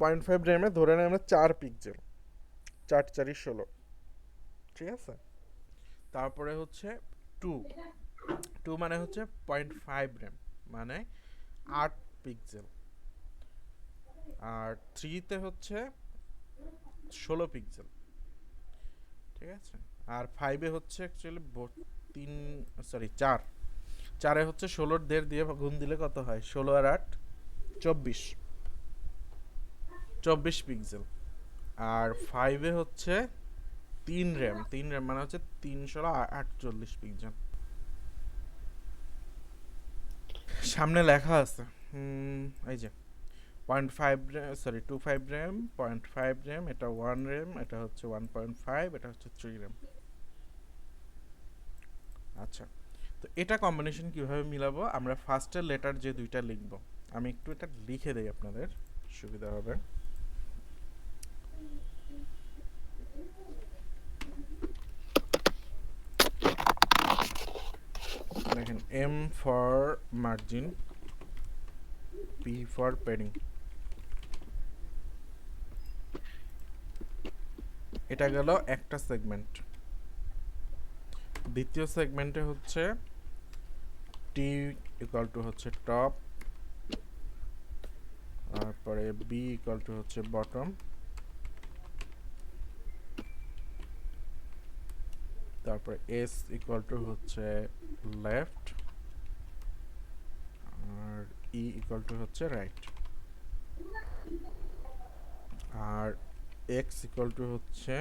0.5 রেমে ধরে নেই আমরা 4 পিক্সেল, 4 4 16। ঠিক আছে, তারপরে হচ্ছে 2, 2 মানে হচ্ছে 0.5 রেম মানে 8 পিক্সেল, আর 3-তে হচ্ছে 16 পিক্সেল। ঠিক আছে, আর 5-এ হচ্ছে অ্যাকচুয়ালি 4-এ হচ্ছে 16 1.5 দিয়ে গুণ দিলে কত হয়, 16 আর 8 24 পিক্সেল। আর 5-এ হচ্ছে 3 র্যাম মানে হচ্ছে 348 পিক্সেল। সামনে লেখা আছে, এই যে 0.5 সরি 25 র্যাম, 0.5 র্যাম, এটা 1 র্যাম, এটা হচ্ছে 1.5, এটা হচ্ছে 3 র্যাম। আচ্ছা, তো এটা কম্বিনেশন কিভাবে মিলাবো, আমরা ফার্স্টের লেটার যে দুইটা লিখব, আমি একটু এটা লিখে দেই আপনাদের সুবিধা হবে। দেখেন, M for margin, P for padding. এটা গেল একটা সেগমেন্ট। দ্বিতীয় সেগমেন্টে হচ্ছে টি ইকুয়াল টু হচ্ছে টপ, তারপরে বি ইকুয়াল টু হচ্ছে বটম, তারপরে এস ইকুয়াল টু হচ্ছে লেফট, আর ই ইকুয়াল টু হচ্ছে রাইট, আর এক্স ইকুয়াল টু হচ্ছে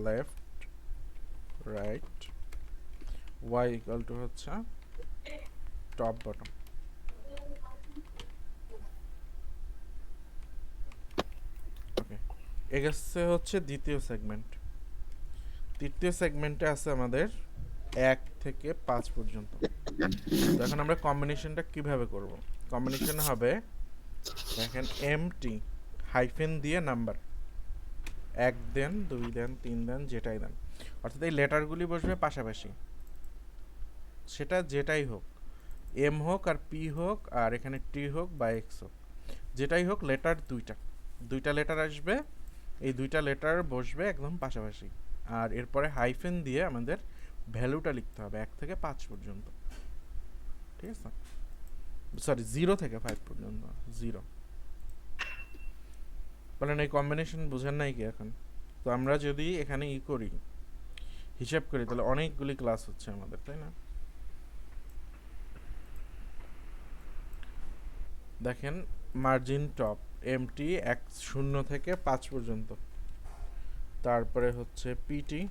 left right, Y equal to হচ্ছে টপ বটম। ওকে, এগেছে হচ্ছে দ্বিতীয় সেগমেন্ট। তৃতীয় সেগমেন্টে আছে আমাদের 1 থেকে 5 পর্যন্ত। তো এখন আমরা কম্বিনেশনটা কিভাবে করব? কম্বিনেশন হবে, দেখেন এমটি হাইফেন দিয়ে নাম্বার, 1 দেন, 2 দেন, 3 দেন, যেটাই দেন, অর্থাৎ এই লেটারগুলি বসবে পাশাপাশি, সেটা যেটাই হোক, এম হোক আর পি হোক আর এখানে টি হোক বা এক্স হোক, যেটাই হোক, লেটার দুইটা লেটার আসবে, এই দুইটা লেটার বসবে একদম পাশাপাশি, আর এরপরে হাইফেন দিয়ে আমাদের ভ্যালুটা লিখতে হবে 1 থেকে 5 পর্যন্ত, ঠিক আছে? সরি, 0 থেকে 5 পর্যন্ত, 0। বলেন এই কম্বিনেশন বুঝেন নাই কি এখন? তো আমরা যদি এখানে করি, হিসাব করি, তাহলে অনেকগুলি ক্লাস হচ্ছে আমাদের, তাই না? দেখেন মার্জিন টপ এমটি 0 থেকে 5 পর্যন্ত, তারপরে হচ্ছে পিটি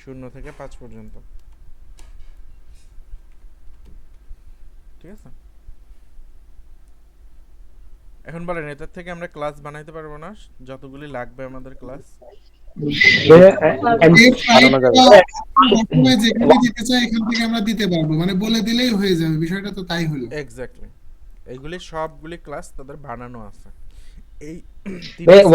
0 থেকে 5 পর্যন্ত, ঠিক আছে? এখন বলেন এটার থেকে আমরা ক্লাস বানাইতে পারবো না? যতগুলি লাগবে আমাদের ক্লাস, যেখানে দিতে চাই এখান থেকে আমরা দিতে পারবো, মানে বলে দিলেই হয়ে যাবে, বিষয়টা তো তাই হলো। এক্স্যাক্টলি, এইগুলি সবগুলি ক্লাস তাদের বানানো আছে। এই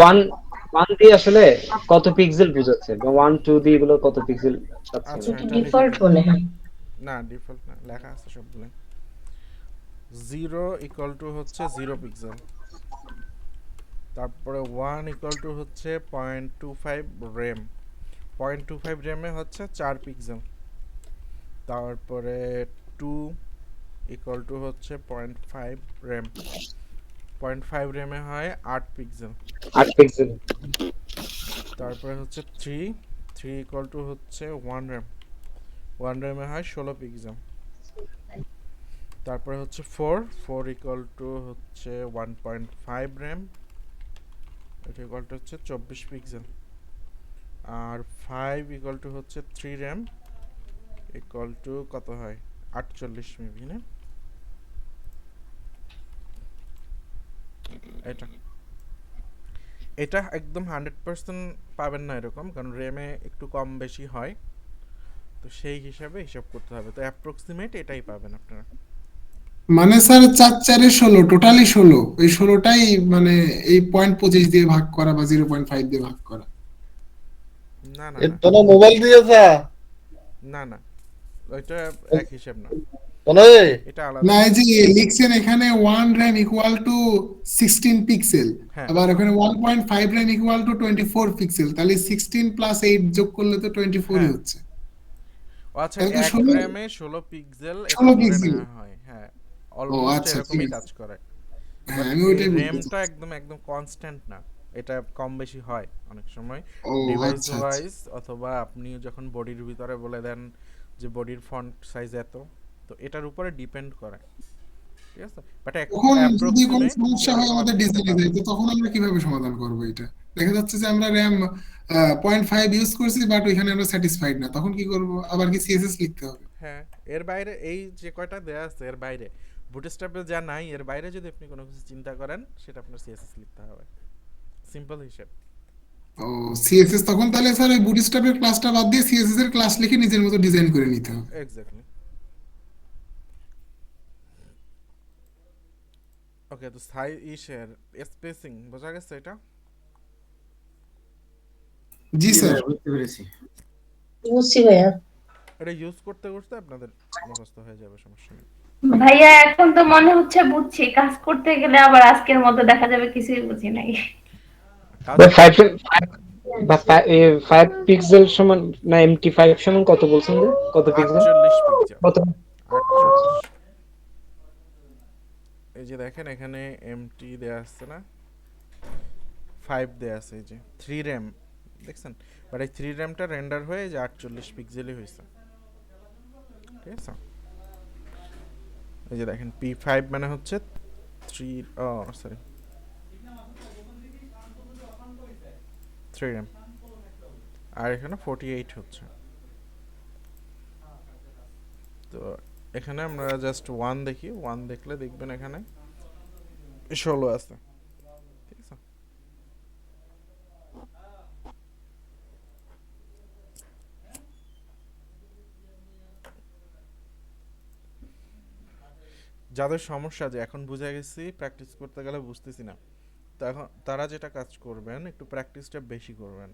1 দিয়ে আসলে কত পিক্সেল বোঝাচ্ছে, বা 1 2 দিয়ে এগুলো কত পিক্সেল? আচ্ছা, এটা ডিফল্ট মনে হয়। না, ডিফল্ট না, লেখা আছে সবগুলো। 0 ইকুয়াল টু হচ্ছে 0 পিক্সেল, তারপরে 1 ইকুয়াল টু হচ্ছে 0.25 র্যাম, 0.25 র্যামে হচ্ছে 4 পিক্সেল, তারপরে 2 ইকুয়াল টু হচ্ছে 0.5 র্যাম, 0.5 র্যামে হয় 8 পিক্সেল, তারপরে হচ্ছে 3 ইকুয়াল টু হচ্ছে 1 র্যাম, 1 র্যামে হয় 16 পিক্সেল, তারপরে হচ্ছে 4 ইকুয়াল টু হচ্ছে 1.5 র্যাম, এটা ইকুয়াল টু হচ্ছে 24 পিক্সেল, আর 5 ইকুয়াল টু হচ্ছে 3 র্যাম, ইকুয়াল টু কত হয় 48 মেবি, না? এটা একদম 100% পাবেন না এরকম, কারণ র্যামে একটু কম বেশি হয়, তো সেই হিসাবে হিসাব করতে হবে। তো অ্যাপ্রক্সিমেট এটাই পাবেন আপনারা। মানে স্যার 4 4 16, টোটালি 16, এই 16টাই মানে এই 0.25 দিয়ে ভাগ করা বা 0.5 দিয়ে ভাগ করা। না না এর তো মোবাইল দিয়েছা না না, ওইটা এক হিসাব না, কোনে এটা না, আলাদা। এই যে লিখছেন এখানে 1 র্যাম ইকুয়াল টু 16 পিক্সেল, হ্যাঁ। আবার এখানে 1.5 র্যাম ইকুয়াল টু 24 পিক্সেল, তাহলে 16 প্লাস 8 যোগ করলে তো 24 ই হ্যাঁ। হচ্ছে। ও আচ্ছা, তাহলে তো 1 16 র্যামে 16 পিক্সেল, এটা 16 ধরে পিক্সেল। নেওয়া হয়, হ্যাঁ, অলমোস্ট আচ্ছা, ঠিক এরকমই আছে। কাজ করে। হ্যাঁ, বাট আমি এই ওইটাই বলতে র্যামটা একদম কনস্ট্যান্ট না, এটা কম বেশি হয় অনেক সময় ও ডিভাইস আচ্ছা, আচ্ছা। ওয়াইজ, অথবা আপনি যখন বডির ভিতরে বলে দেন যে বডির ফন্ট সাইজ এত, তো এটার উপরে ডিপেন্ড করে, ঠিক আছে? বাট তখন যদি কোনো অ্যাপ্রক্সিমেট সমস্যা হয় আমাদের ডিজাইনে যায়, তো তখন আমরা কিভাবে সমাধান করব এটা? দেখা যাচ্ছে যে আমরা র্যাম 0.5 ইউজ করছি, বাট ওইখানে আমরা স্যাটিসফাইড না, তখন কি করব? আবার কি সিএসএস লিখতে হবে? হ্যাঁ, এর বাইরে এই যে কয়টা দেয়া আছে এর বাইরে, বুটস্ট্র্যাপে যা নাই এর বাইরে যদি আপনি কোনো কিছু চিন্তা করেন, সেটা আপনার সিএসএস লিখতে হবে, সিম্পল হিসাব। ও সিএসএস, তখন তাহলে স্যার ওই বুটস্ট্র্যাপের ক্লাসটা বাদ দিয়ে সিএসএস এর ক্লাস লিখে নিজের মতো ডিজাইন করে নিতে হবে। এক্স্যাক্টলি। ওকে, তো ইসের স্পেসিং বোঝা গেছে এটা? জি স্যার, বুঝতে পেরেছি। বুঝছি ভাইয়া। এটা ইউজ করতে করতে আপনাদের মুখস্থ হয়ে যাবে, সমস্যা নেই। ভাইয়া এখন তো মনে হচ্ছে বুঝছি, কাজ করতে গেলে আবার আজকের মতো দেখা যাবে কিছুই বুঝি নাই। 5 পিক্সেল সমান না MT5 সমান কত বলছেন যে? কত পিক্সেল? 48 পিক্সেল, কত? 48। এই যে দেখেন এখানে এমটি দেয়া আছে না, 5 দেয়া আছে, এই যে 3 র্যাম দেখছেন, বাট এই 3 র্যামটা রেন্ডার হয়ে যে 48 পিক্সেলই হয়েছে, ঠিক আছে। এই যে দেখেন P5 মানে হচ্ছে 3 সরি 3 র্যাম, আর এখানে 48 হচ্ছে। তো এখানে আমরা জাস্ট 1 দেখি, 1 দেখলে দেখবেন এখানে 16 আছে, ঠিক আছে। যাদের সমস্যা যে এখন বুঝে গেছি প্র্যাকটিস করতে গেলে বুঝতেছি না, তখন তারা যেটা কাজ করবেন একটু প্র্যাকটিসটা বেশি করবেন।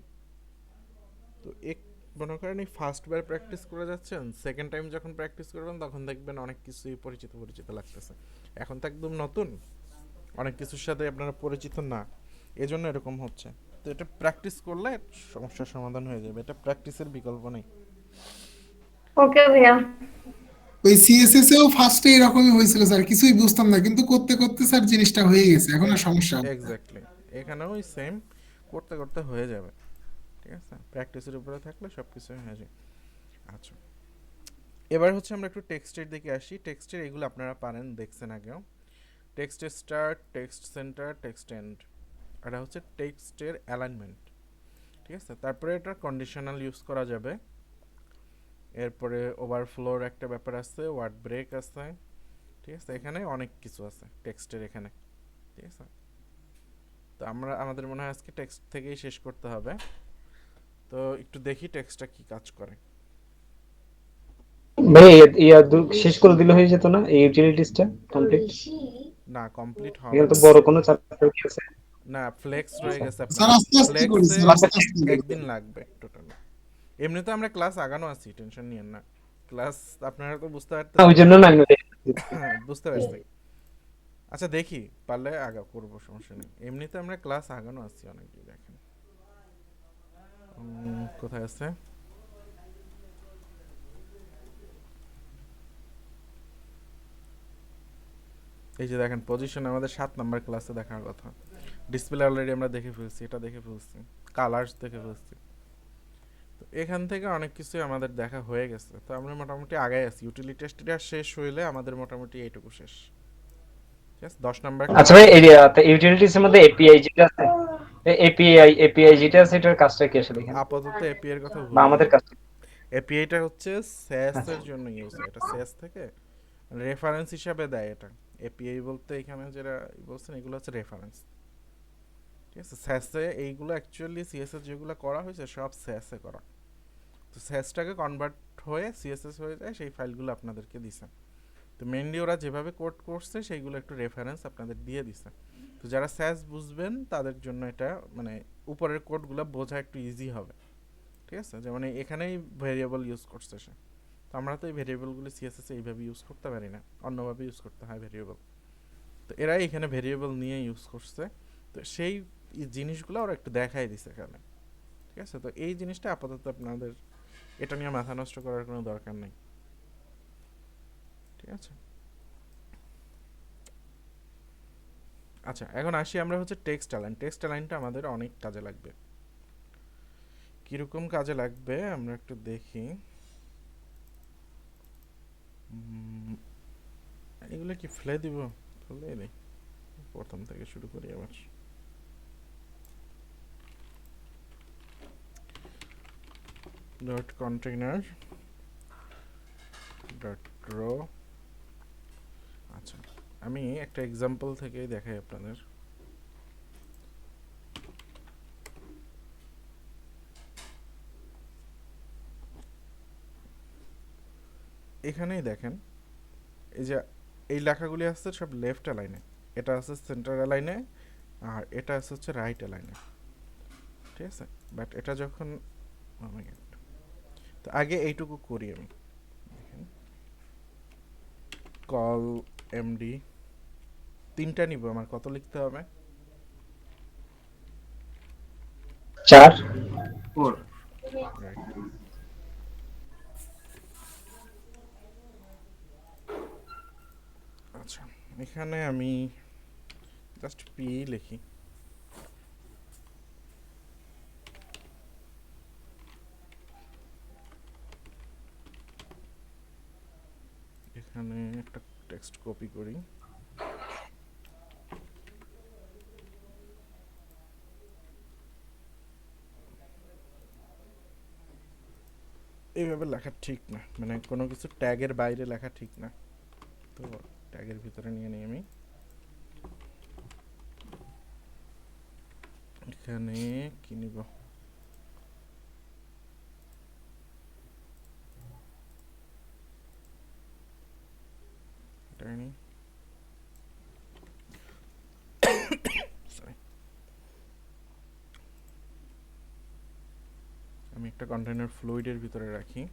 তো এক মনে করেন এই ফার্স্ট বার প্র্যাকটিস করে যাচ্ছেন, সেকেন্ড টাইম যখন প্র্যাকটিস করবেন তখন দেখবেন অনেক কিছুই পরিচিত পরিচিত লাগতেছে। এখন তো একদম নতুন, অনেক কিছুর সাথে আপনারা পরিচিত না, এজন্য এরকম হচ্ছে। তো এটা প্র্যাকটিস করলে সমস্যার সমাধান হয়ে যাবে, এটা প্র্যাকটিসের বিকল্প নেই। ওকে ভাইয়া। ওই সিএসএস এও ফার্স্টে এরকমই হয়েছিল স্যার, কিছুই বুঝতাম না, কিন্তু করতে করতে স্যার জিনিসটা হয়ে গেছে, এখন আর সমস্যা হবে না। এক্স্যাক্টলি, এখানেও ওই সেম, করতে করতে হয়ে যাবে, ঠিক আছে। প্র্যাকটিসের উপরে থাকলে সব কিছু হয়ে যায়। আচ্ছা, এবার হচ্ছে আমরা একটু টেক্সটের দিকে আসি। টেক্সটের এগুলো আপনারা পারেন, দেখছেন আগেও। টেক্সটের start, text center, text end, এটা হচ্ছে টেক্সটের অ্যালাইনমেন্ট, ঠিক আছে। তারপরে এটা কন্ডিশনাল ইউজ করা যাবে। এরপরে ওভারফ্লোর একটা ব্যাপার আছে, ওয়ার্ড ব্রেক আছে, ঠিক আছে। এখানে অনেক কিছু আছে টেক্সটের এখানে, ঠিক আছে। তো আমাদের মনে হয় আজকে টেক্সট থেকেই শেষ করতে হবে। তো একটু দেখি টেক্সটটা কি কাজ করে। ভাই শেষ করে দিলে হয়ে যেত না এই ইউটিলিটিসটা কমপ্লিট? না, কমপ্লিট হবে এখানে তো না। বড় কোনো চ্যাপ্টার কি আছে? না, ফ্লেক্স রয়ে গেছে স্যার আপনার, আস্তে আস্তে করি, ফ্লেক্সে স্যার আস্তে আস্তে করি। একদিন লাগবে টোটাল। এমনিতে আমরা ক্লাস আগানো আছি, টেনশন নিয়েন না। ক্লাস আপনারা তো বুঝতে না, ওই পারতেছেন, জন্য না আমি বুঝতে পারছি। আচ্ছা দেখি, পারলে আগা করবো, সমস্যা নেই। এমনিতে আমরা ক্লাস আগানো আছি অনেকই, দেখেন কোথায় আছে। এই যে দেখেন পজিশন আমাদের 7 নাম্বার ক্লাসে দেখার কথা। ডিসপ্লে অলরেডি আমরা দেখে ফেলছি, এটা দেখে ফেলছি, কালার্স দেখে ফেলছি। তো এখান থেকে অনেক কিছু আমাদের দেখা হয়ে গেছে। তো আমরা মোটামুটি আগাই আছি। ইউটিলিটি টেস্টটা শেষ হইলে আমাদের মোটামুটি এইটুকু শেষ, ঠিক আছে। 10 নাম্বার। আচ্ছা ভাই, এই ইউটিলিটিস এর মধ্যে এপিআই যেটা আছে, এপিআই যেটা আছে, এটার কাজটা কি আসলে এখানে? আপাতত এপিআই এর কথা বা ভুলে আমাদের যান। কাজ? এপিআইটা হচ্ছে স্যাস আচ্ছা এর জন্য ইউজ হয়, এটা স্যাস থেকে রেফারেন্স হিসাবে দেয় এটা। এপিআই বলতে এখানে যেটা বলছেন এগুলো হচ্ছে রেফারেন্স, ঠিক আছে। স্যাসে এইগুলো অ্যাকচুয়ালি সিএসএস যেগুলো করা হয়েছে সব স্যাসে করা। তো স্যাসটাকে কনভার্ট হয়ে সিএসএস হয়ে যায়, সেই ফাইলগুলো আপনাদেরকে দিছে। তো মেনলি ওরা যেভাবে কোড করছে সেইগুলো একটু রেফারেন্স আপনাদের দিয়ে দিছে। তো যারা স্যাস বুঝবেন তাদের জন্য এটা মানে উপরের কোডগুলো বোঝা একটু ইজি হবে, ঠিক আছে। যেমন এখানেই ভেরিয়েবল ইউজ করছে সে, তো আমরা তো এই ভেরিয়েবলগুলো সিএসএস এইভাবে ইউজ করতে পারি না, অন্যভাবে ইউজ করতে হয় ভেরিয়েবল। তো এরাই এখানে ভেরিয়েবল নিয়ে ইউজ করছে। তো সেই জিনিসগুলো ওরা একটু দেখাই দিছে এখানে, ঠিক আছে। তো এই জিনিসটা আপাতত আপনাদের এটা নিয়ে মাথা নষ্ট করার কোনো দরকার নেই, ঠিক আছে। আচ্ছা, এখন আসি আমরা হচ্ছে টেক্সট অ্যালাইন। টেক্সট অ্যালাইনটা আমাদের অনেক কাজে লাগবে। কিরকম কাজে লাগবে আমরা একটু দেখি। এগুলো কি ফেলে দিব? ফেলে দিই, প্রথম থেকে শুরু করি আবার। Dot container dot row. আচ্ছা, আমি একটা এক্সাম্পল থেকেই দেখাই আপনাদের। এখানেই দেখেন এই যে এই লেখাগুলি আসছে সব লেফট অ্যালাইনে, এটা আছে সেন্টার অ্যালাইনে, আর এটা আছে হচ্ছে রাইট অ্যালাইনে, ঠিক আছে। বাট এটা যখন তো আগে এইটুকু করি আমি, দেখেন কল এমডি 3টা নিব, আমার কত লিখতে হবে? 4 রাইট। আচ্ছা, এখানে আমি জাস্ট পি লিখি, এখানে একটা টেক্সট কপি করি, এইভাবে লেখা ঠিক না, মানে কোনো কিছু ট্যাগের বাইরে লেখা ঠিক না, তো ট্যাগের ভিতরে নিয়ে নিই আমি। এখানে কি নিব, এটাই নিই। Sorry. আমি একটা কন্টেইনার ফ্লুইডের ভিতরে রাখি,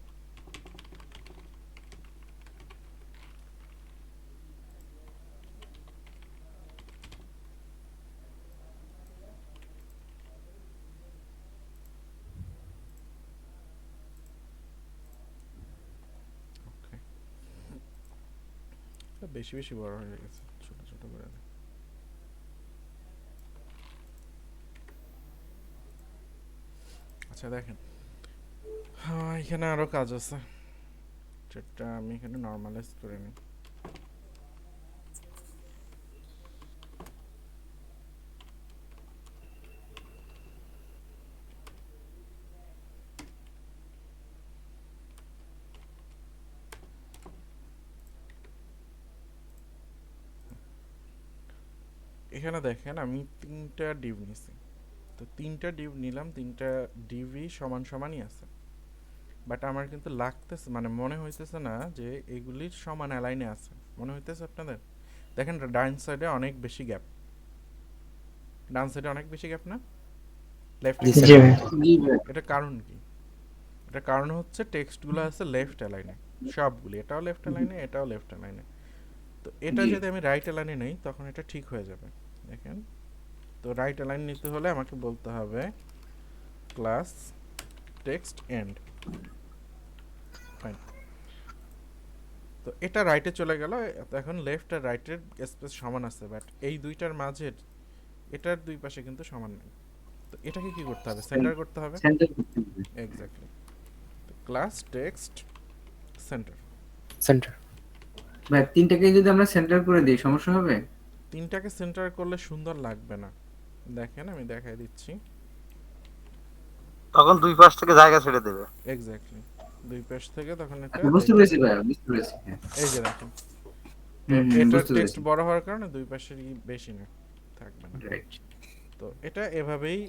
বেশি বেশি বড় হয়ে গেছে, ছোট ছোট করে দিই। আচ্ছা দেখেন, হ্যাঁ এখানে আরো কাজ আছে, যেটা আমি এখানে নর্মালাইজ করে নিই। এখানে দেখেন আমি 3টা ডিভ নিছি, তো 3টা ডিভ নিলাম, 3টা ডিভই সমান সমানই আছে, বাট আমার কিন্তু লাগতেছে, মানে মনে হইতেছে না যে এগুলির সমান অ্যালাইনে আছে, মনে হইতেছে আপনাদের। দেখেন ডান সাইডে অনেক বেশি গ্যাপ, ডান সাইডে অনেক বেশি গ্যাপ না, লেফট। এটা কারণ কি? এটা কারণ হচ্ছে টেক্সটগুলো আছে লেফট অ্যালাইনে, সবগুলি, এটাও লেফট অ্যালাইনে, এটাও লেফট অ্যালাইনে। তো এটা যদি আমি রাইট অ্যালাইনে নেই তখন এটা ঠিক হয়ে যাবে। দেখেন, তো রাইট অ্যালাইন নিতে হলে আমাকে বলতে হবে ক্লাস টেক্সট এন্ড, ফাইন। তো এটা রাইটে চলে গেল, এখন লেফট আর রাইটের স্পেস সমান আছে, বাট এই দুইটার মাঝের এটার দুই পাশে কিন্তু সমান নেই। তো এটাকে কি করতে হবে? সেন্টার করতে হবে। Exactly, class text centre. Centre. ভাই 3টাকে যদি আমরা সেন্টার করে দিই সমস্যা হবে? 3টাকে সেন্টার করলে সুন্দর লাগবে না, দেখেন আমি দেখাই দিচ্ছি। তখন দুই পাশ থেকে জায়গা ছেড়ে দেবে। এক্স্যাক্টলি, দুই পাশ থেকে তখন এটা বুঝতে পেরেছি ভাই, বুঝতে পেরেছি। এই যে দেখেন, এটার টেক্সট বড় হওয়ার কারণে দুই পাশেরই বেশি না, থাকবে না। তো এটা এভাবেই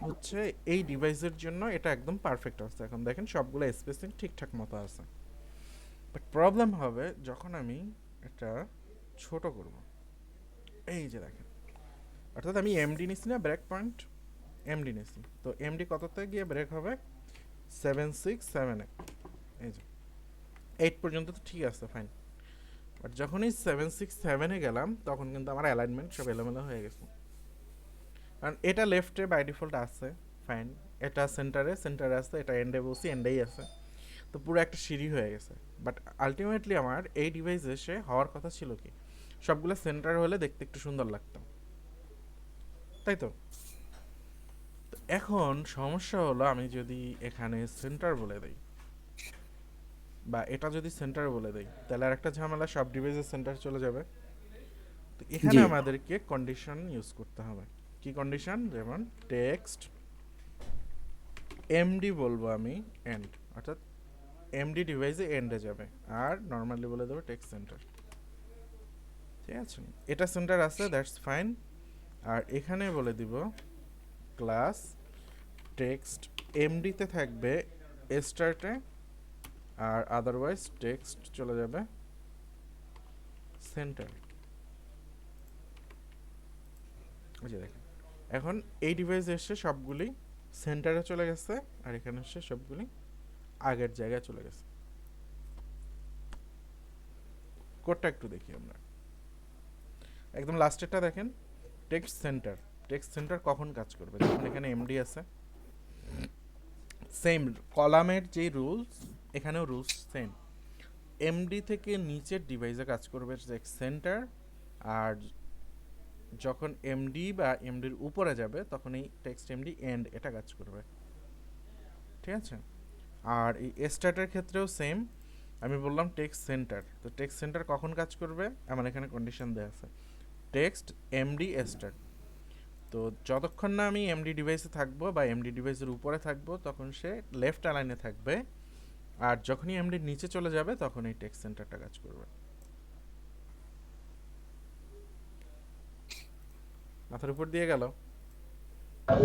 হচ্ছে এই ডিভাইসের জন্য এটা একদম পারফেক্ট আছে। এখন দেখেন সবগুলো স্পেসিং ঠিকঠাক মতো আছে, বাট প্রবলেম হবে যখন আমি এটা ছোট করব। এই যে দেখেন, অর্থাৎ আমি এমডি নিছি না, ব্রেক পয়েন্ট এমডি নিছি, তো এমডি কততে গিয়ে ব্রেক হবে? 767 এ। এই যে 8 পর্যন্ত তো ঠিক আছে, ফাইন। বাট যখনই 767 এ গেলাম তখন কিন্তু আমার অ্যালাইনমেন্ট সব এলোমেলো হয়ে গেছে, কারণ এটা লেফটে বাই ডিফল্ট আছে, ফাইন। এটা সেন্টারে আছে, এটা এন্ডে বলছি, এন্ডেই আছে, তো পুরো একটা সিঁড়ি হয়ে গেছে। বাট আলটিমেটলি আমার এই ডিভাইস এসে হওয়ার কথা ছিল কি, সবগুলো সেন্টার হলে দেখতে একটু সুন্দর লাগতো, তাই তো? এখন সমস্যা হলো আমি যদি এখানে সেন্টার বলে দেই, বা এটা যদি সেন্টার বলে দেই, তাহলে আর একটা ঝামেলা, সব ডিভাইসের সেন্টার চলে যাবে। তো এখানে আমাদেরকে কন্ডিশন ইউজ করতে হবে। কি কন্ডিশন? যেমন টেক্সট এমডি বলবো আমি এন্ড, অর্থাৎ এমডি ডিভাইসে এন্ডে যাবে, আর নর্মালি বলে দেবো টেক্সট সেন্টার, ঠিক আছে? এটা সেন্টার আছে, দ্যাটস ফাইন। আর এখানে বলে দিব ক্লাস টেক্সট এমডিতে থাকবে স্টার্টে, আর আদারওয়াইজ টেক্সট চলে যাবে সেন্টার। বুঝে দেখেন, এখন এই ডিভাইসে এসে সবগুলি সেন্টারে চলে গেছে, আর এখানে এসে সবগুলি আগের জায়গায় চলে গেছে। কোডটা একটু দেখি আমরা, একদম লাস্টেরটা দেখেন, টেক্সট সেন্টার। টেক্সট সেন্টার কখন কাজ করবে? যখন এখানে এমডি আছে, সেম কলামের যে রুলস এখানেও রুলস সেম। এমডি থেকে নিচের ডিভাইসে কাজ করবে সেন্টার, আর যখন এমডি বা এমডির উপরে যাবে তখন এই টেক্সট এমডি এন্ড এটা কাজ করবে। ঠিক আছে, আর এই স্টার্টের ক্ষেত্রেও সেম, আমি বললাম টেক্সট সেন্টার, তো টেক্সট সেন্টার কখন কাজ করবে, আমার এখানে কন্ডিশন দেওয়া আছে টেক্সট এমডি স্টার্ট। তো যতক্ষণ না আমি এমডি ডিভাইসে থাকবো বা এমডি ডিভাইসের উপরে থাকবো তখন সে লেফট অ্যালাইনে থাকবে, আর যখনই এমডির নিচে চলে যাবে তখন এই টেক্সট সেন্টারটা কাজ করবে। মাথার উপর দিয়ে গেল?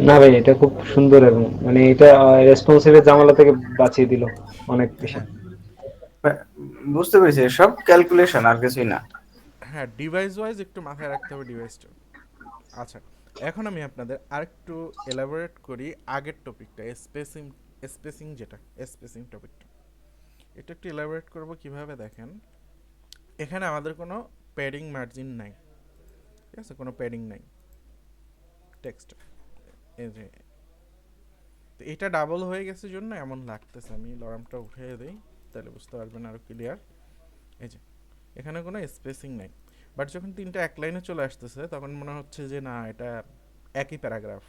না ভাই, এটা খুব সুন্দর এবং মানে এটা রেসপন্সিভের ঝামেলা থেকে বাঁচিয়ে দিল অনেক বেশি। হ্যাঁ বুঝতে পেরেছি, সব ক্যালকুলেশন আর কিছুই না। হ্যাঁ, ডিভাইস ওয়াইজ একটু মাথায় রাখতে হবে ডিভাইসটা। আচ্ছা, এখন আমি আপনাদের আরেকটু এলাবোরেট করি আগের টপিকটা, স্পেসিং যেটা স্পেসিং টপিকটা, এটা একটু এলাবোরেট করব কিভাবে। দেখেন এখানে আমাদের কোনো প্যাডিং মার্জিন নাই, ঠিক আছে, কোনো প্যাডিং নাই টেক্সট, এই যে তো এটা ডাবল হয়ে গেছে জন্য এমন লাগতেছে। আমি লরামটা উঠিয়ে দিই তাহলে বুঝতে পারবেন আরো ক্লিয়ার। এই যে এখানে কোনো স্পেসিং নাই, বাট যখন তিনটা এক লাইনে চলে আসতেছে তখন মনে হচ্ছে যে না এটা একই প্যারাগ্রাফ।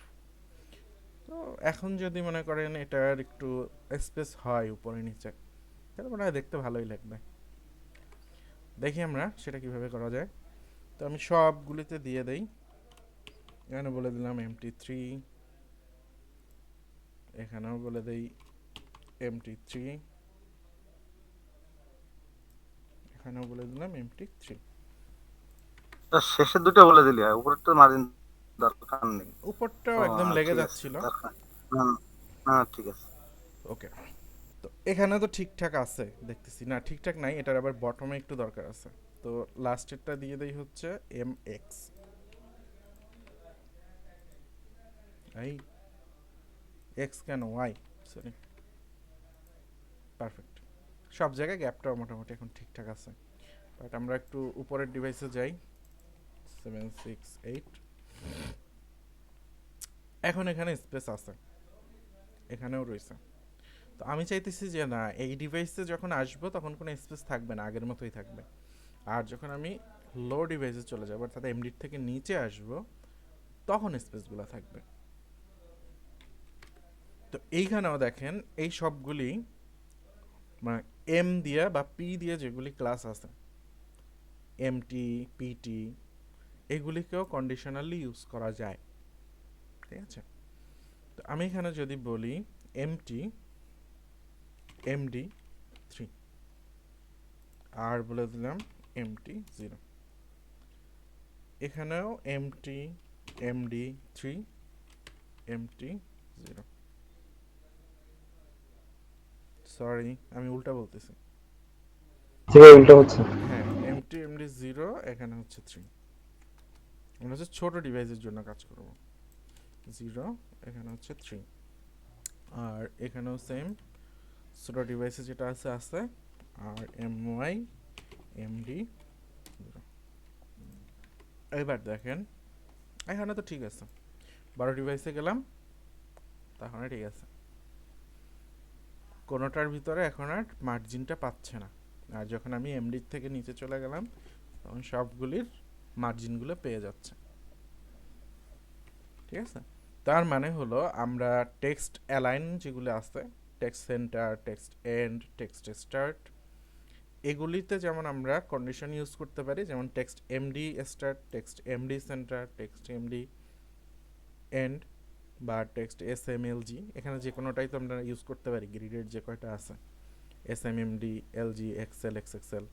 তো এখন যদি মনে করেন এটার একটু স্পেস হয় উপরে নিচে তাহলে মনে হয় দেখতে ভালোই লাগবে। দেখি আমরা সেটা কিভাবে করা যায়। তো আমি সবগুলিতে দিয়ে দেই, এখানে বলে দিলাম MT3, এখানেও বলে দেই MT3, এখানেও বলে দিলাম MT3। শেষের দুটো বলে দিলি, উপরে তো মার্জিন দরকার নেই, উপরটাও একদম লেগে যাচ্ছিল। হ্যাঁ ঠিক আছে, ওকে, তো এখানে তো ঠিকঠাক আছে দেখতেছি, না ঠিকঠাক নাই, এটার আবার বটমে একটু দরকার আছে। তো লাস্টেরটা দিয়ে দেই হচ্ছে MX, এই X কেন Y, সরি, পারফেক্ট। সব জায়গায় গ্যাপটাও মোটামুটি এখন ঠিকঠাক আছে। বাট আমরা একটু উপরের ডিভাইসে যাই, 768, এখন এখানে স্পেস আছে, এখানেও রয়েছে। তো আমি চাইতেছি যে না এই ডিভাইসে যখন আসবো তখন কোনো স্পেস থাকবে না, আগের মতোই থাকবে। আর যখন আমি লো ডিভাইসে চলে যাবো অর্থাৎ এমডি থেকে নিচে আসবো তখন স্পেসগুলো থাকবে। তো এইখানেও দেখেন এই সবগুলি মানে এম দিয়ে বা পি দিয়ে যেগুলি ক্লাস আছে, এমটি পিটি, এগুলিকেও কন্ডিশনালি ইউজ করা যায়। ঠিক আছে, তো আমি এখানে যদি বলি এমটি MD3 আর বলে দিলাম MT0, এখানেও MD3 MT0, সরি আমি উল্টা বলতেছি, উল্টা হচ্ছে। হ্যাঁ MD0 এখানে হচ্ছে 3, আমরা হচ্ছে ছোট ডিভাইসের জন্য কাজ করব, 0 এখানে হচ্ছে 3, আর এখানেও সেম ছোট ডিভাইসে যেটা আছে আছে, আর MY MD0। এবার দেখেন এখানে তো ঠিক আছে, 12 ডিভাইসে গেলাম তখন ঠিক আছে, কোনোটার ভিতরে এখন আর মার্জিনটা পাচ্ছে না। আর যখন আমি এমডি থেকে নিচে চলে গেলাম তখন সবগুলির মার্জিনগুলো পেয়ে যাচ্ছে। ঠিক আছে, তার মানে হলো আমরা টেক্সট অ্যালাইন যেগুলো আছে, text center, text end, text start, এগুলিতে যেমন আমরা কন্ডিশন ইউজ করতে পারি, যেমন text MD start, text MD center, text MD end বা টেক্সট SMLG, এখানে যে কোনোটাই তো আমরা ইউজ করতে পারি, গ্রিডের যে কয়টা আছে SMMD, LG, XL, XXL,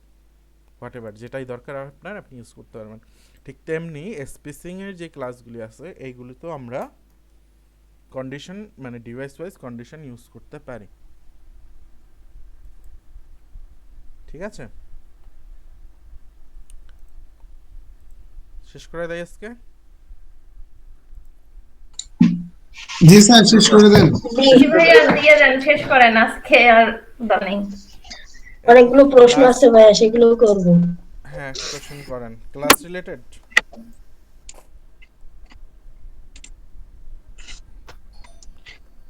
whatever যেটাই দরকার আপনার আপনি ইউজ করতে পারবেন। ঠিক তেমনি স্পেসিংয়ের যে ক্লাসগুলি আছে এইগুলিতেও আমরা কন্ডিশন মানে ডিভাইস ওয়াইজ কন্ডিশন ইউজ করতে পারি। ঠিক আছে, শেষ করে দেয় আজকে। জি স্যার, শেষ করে দেন। জি ভাইয়া দিয়ে দেন, শেষ করেন, আজকে আর দানি অনেকগুলো প্রশ্ন আছে ভাইয়া, সেগুলো করব। হ্যাঁ কোশ্চেন করেন, ক্লাস রিলেটেড।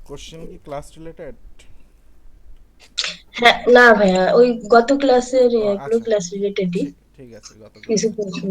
কোশ্চেন কি ক্লাস রিলেটেড? হ্যাঁ, না ভাইয়া, ওই গত ক্লাসের ও, এগুলো আচ্ছা। ক্লাস রিলেটেডই ঠিক আছে, গত কিছু প্রশ্ন।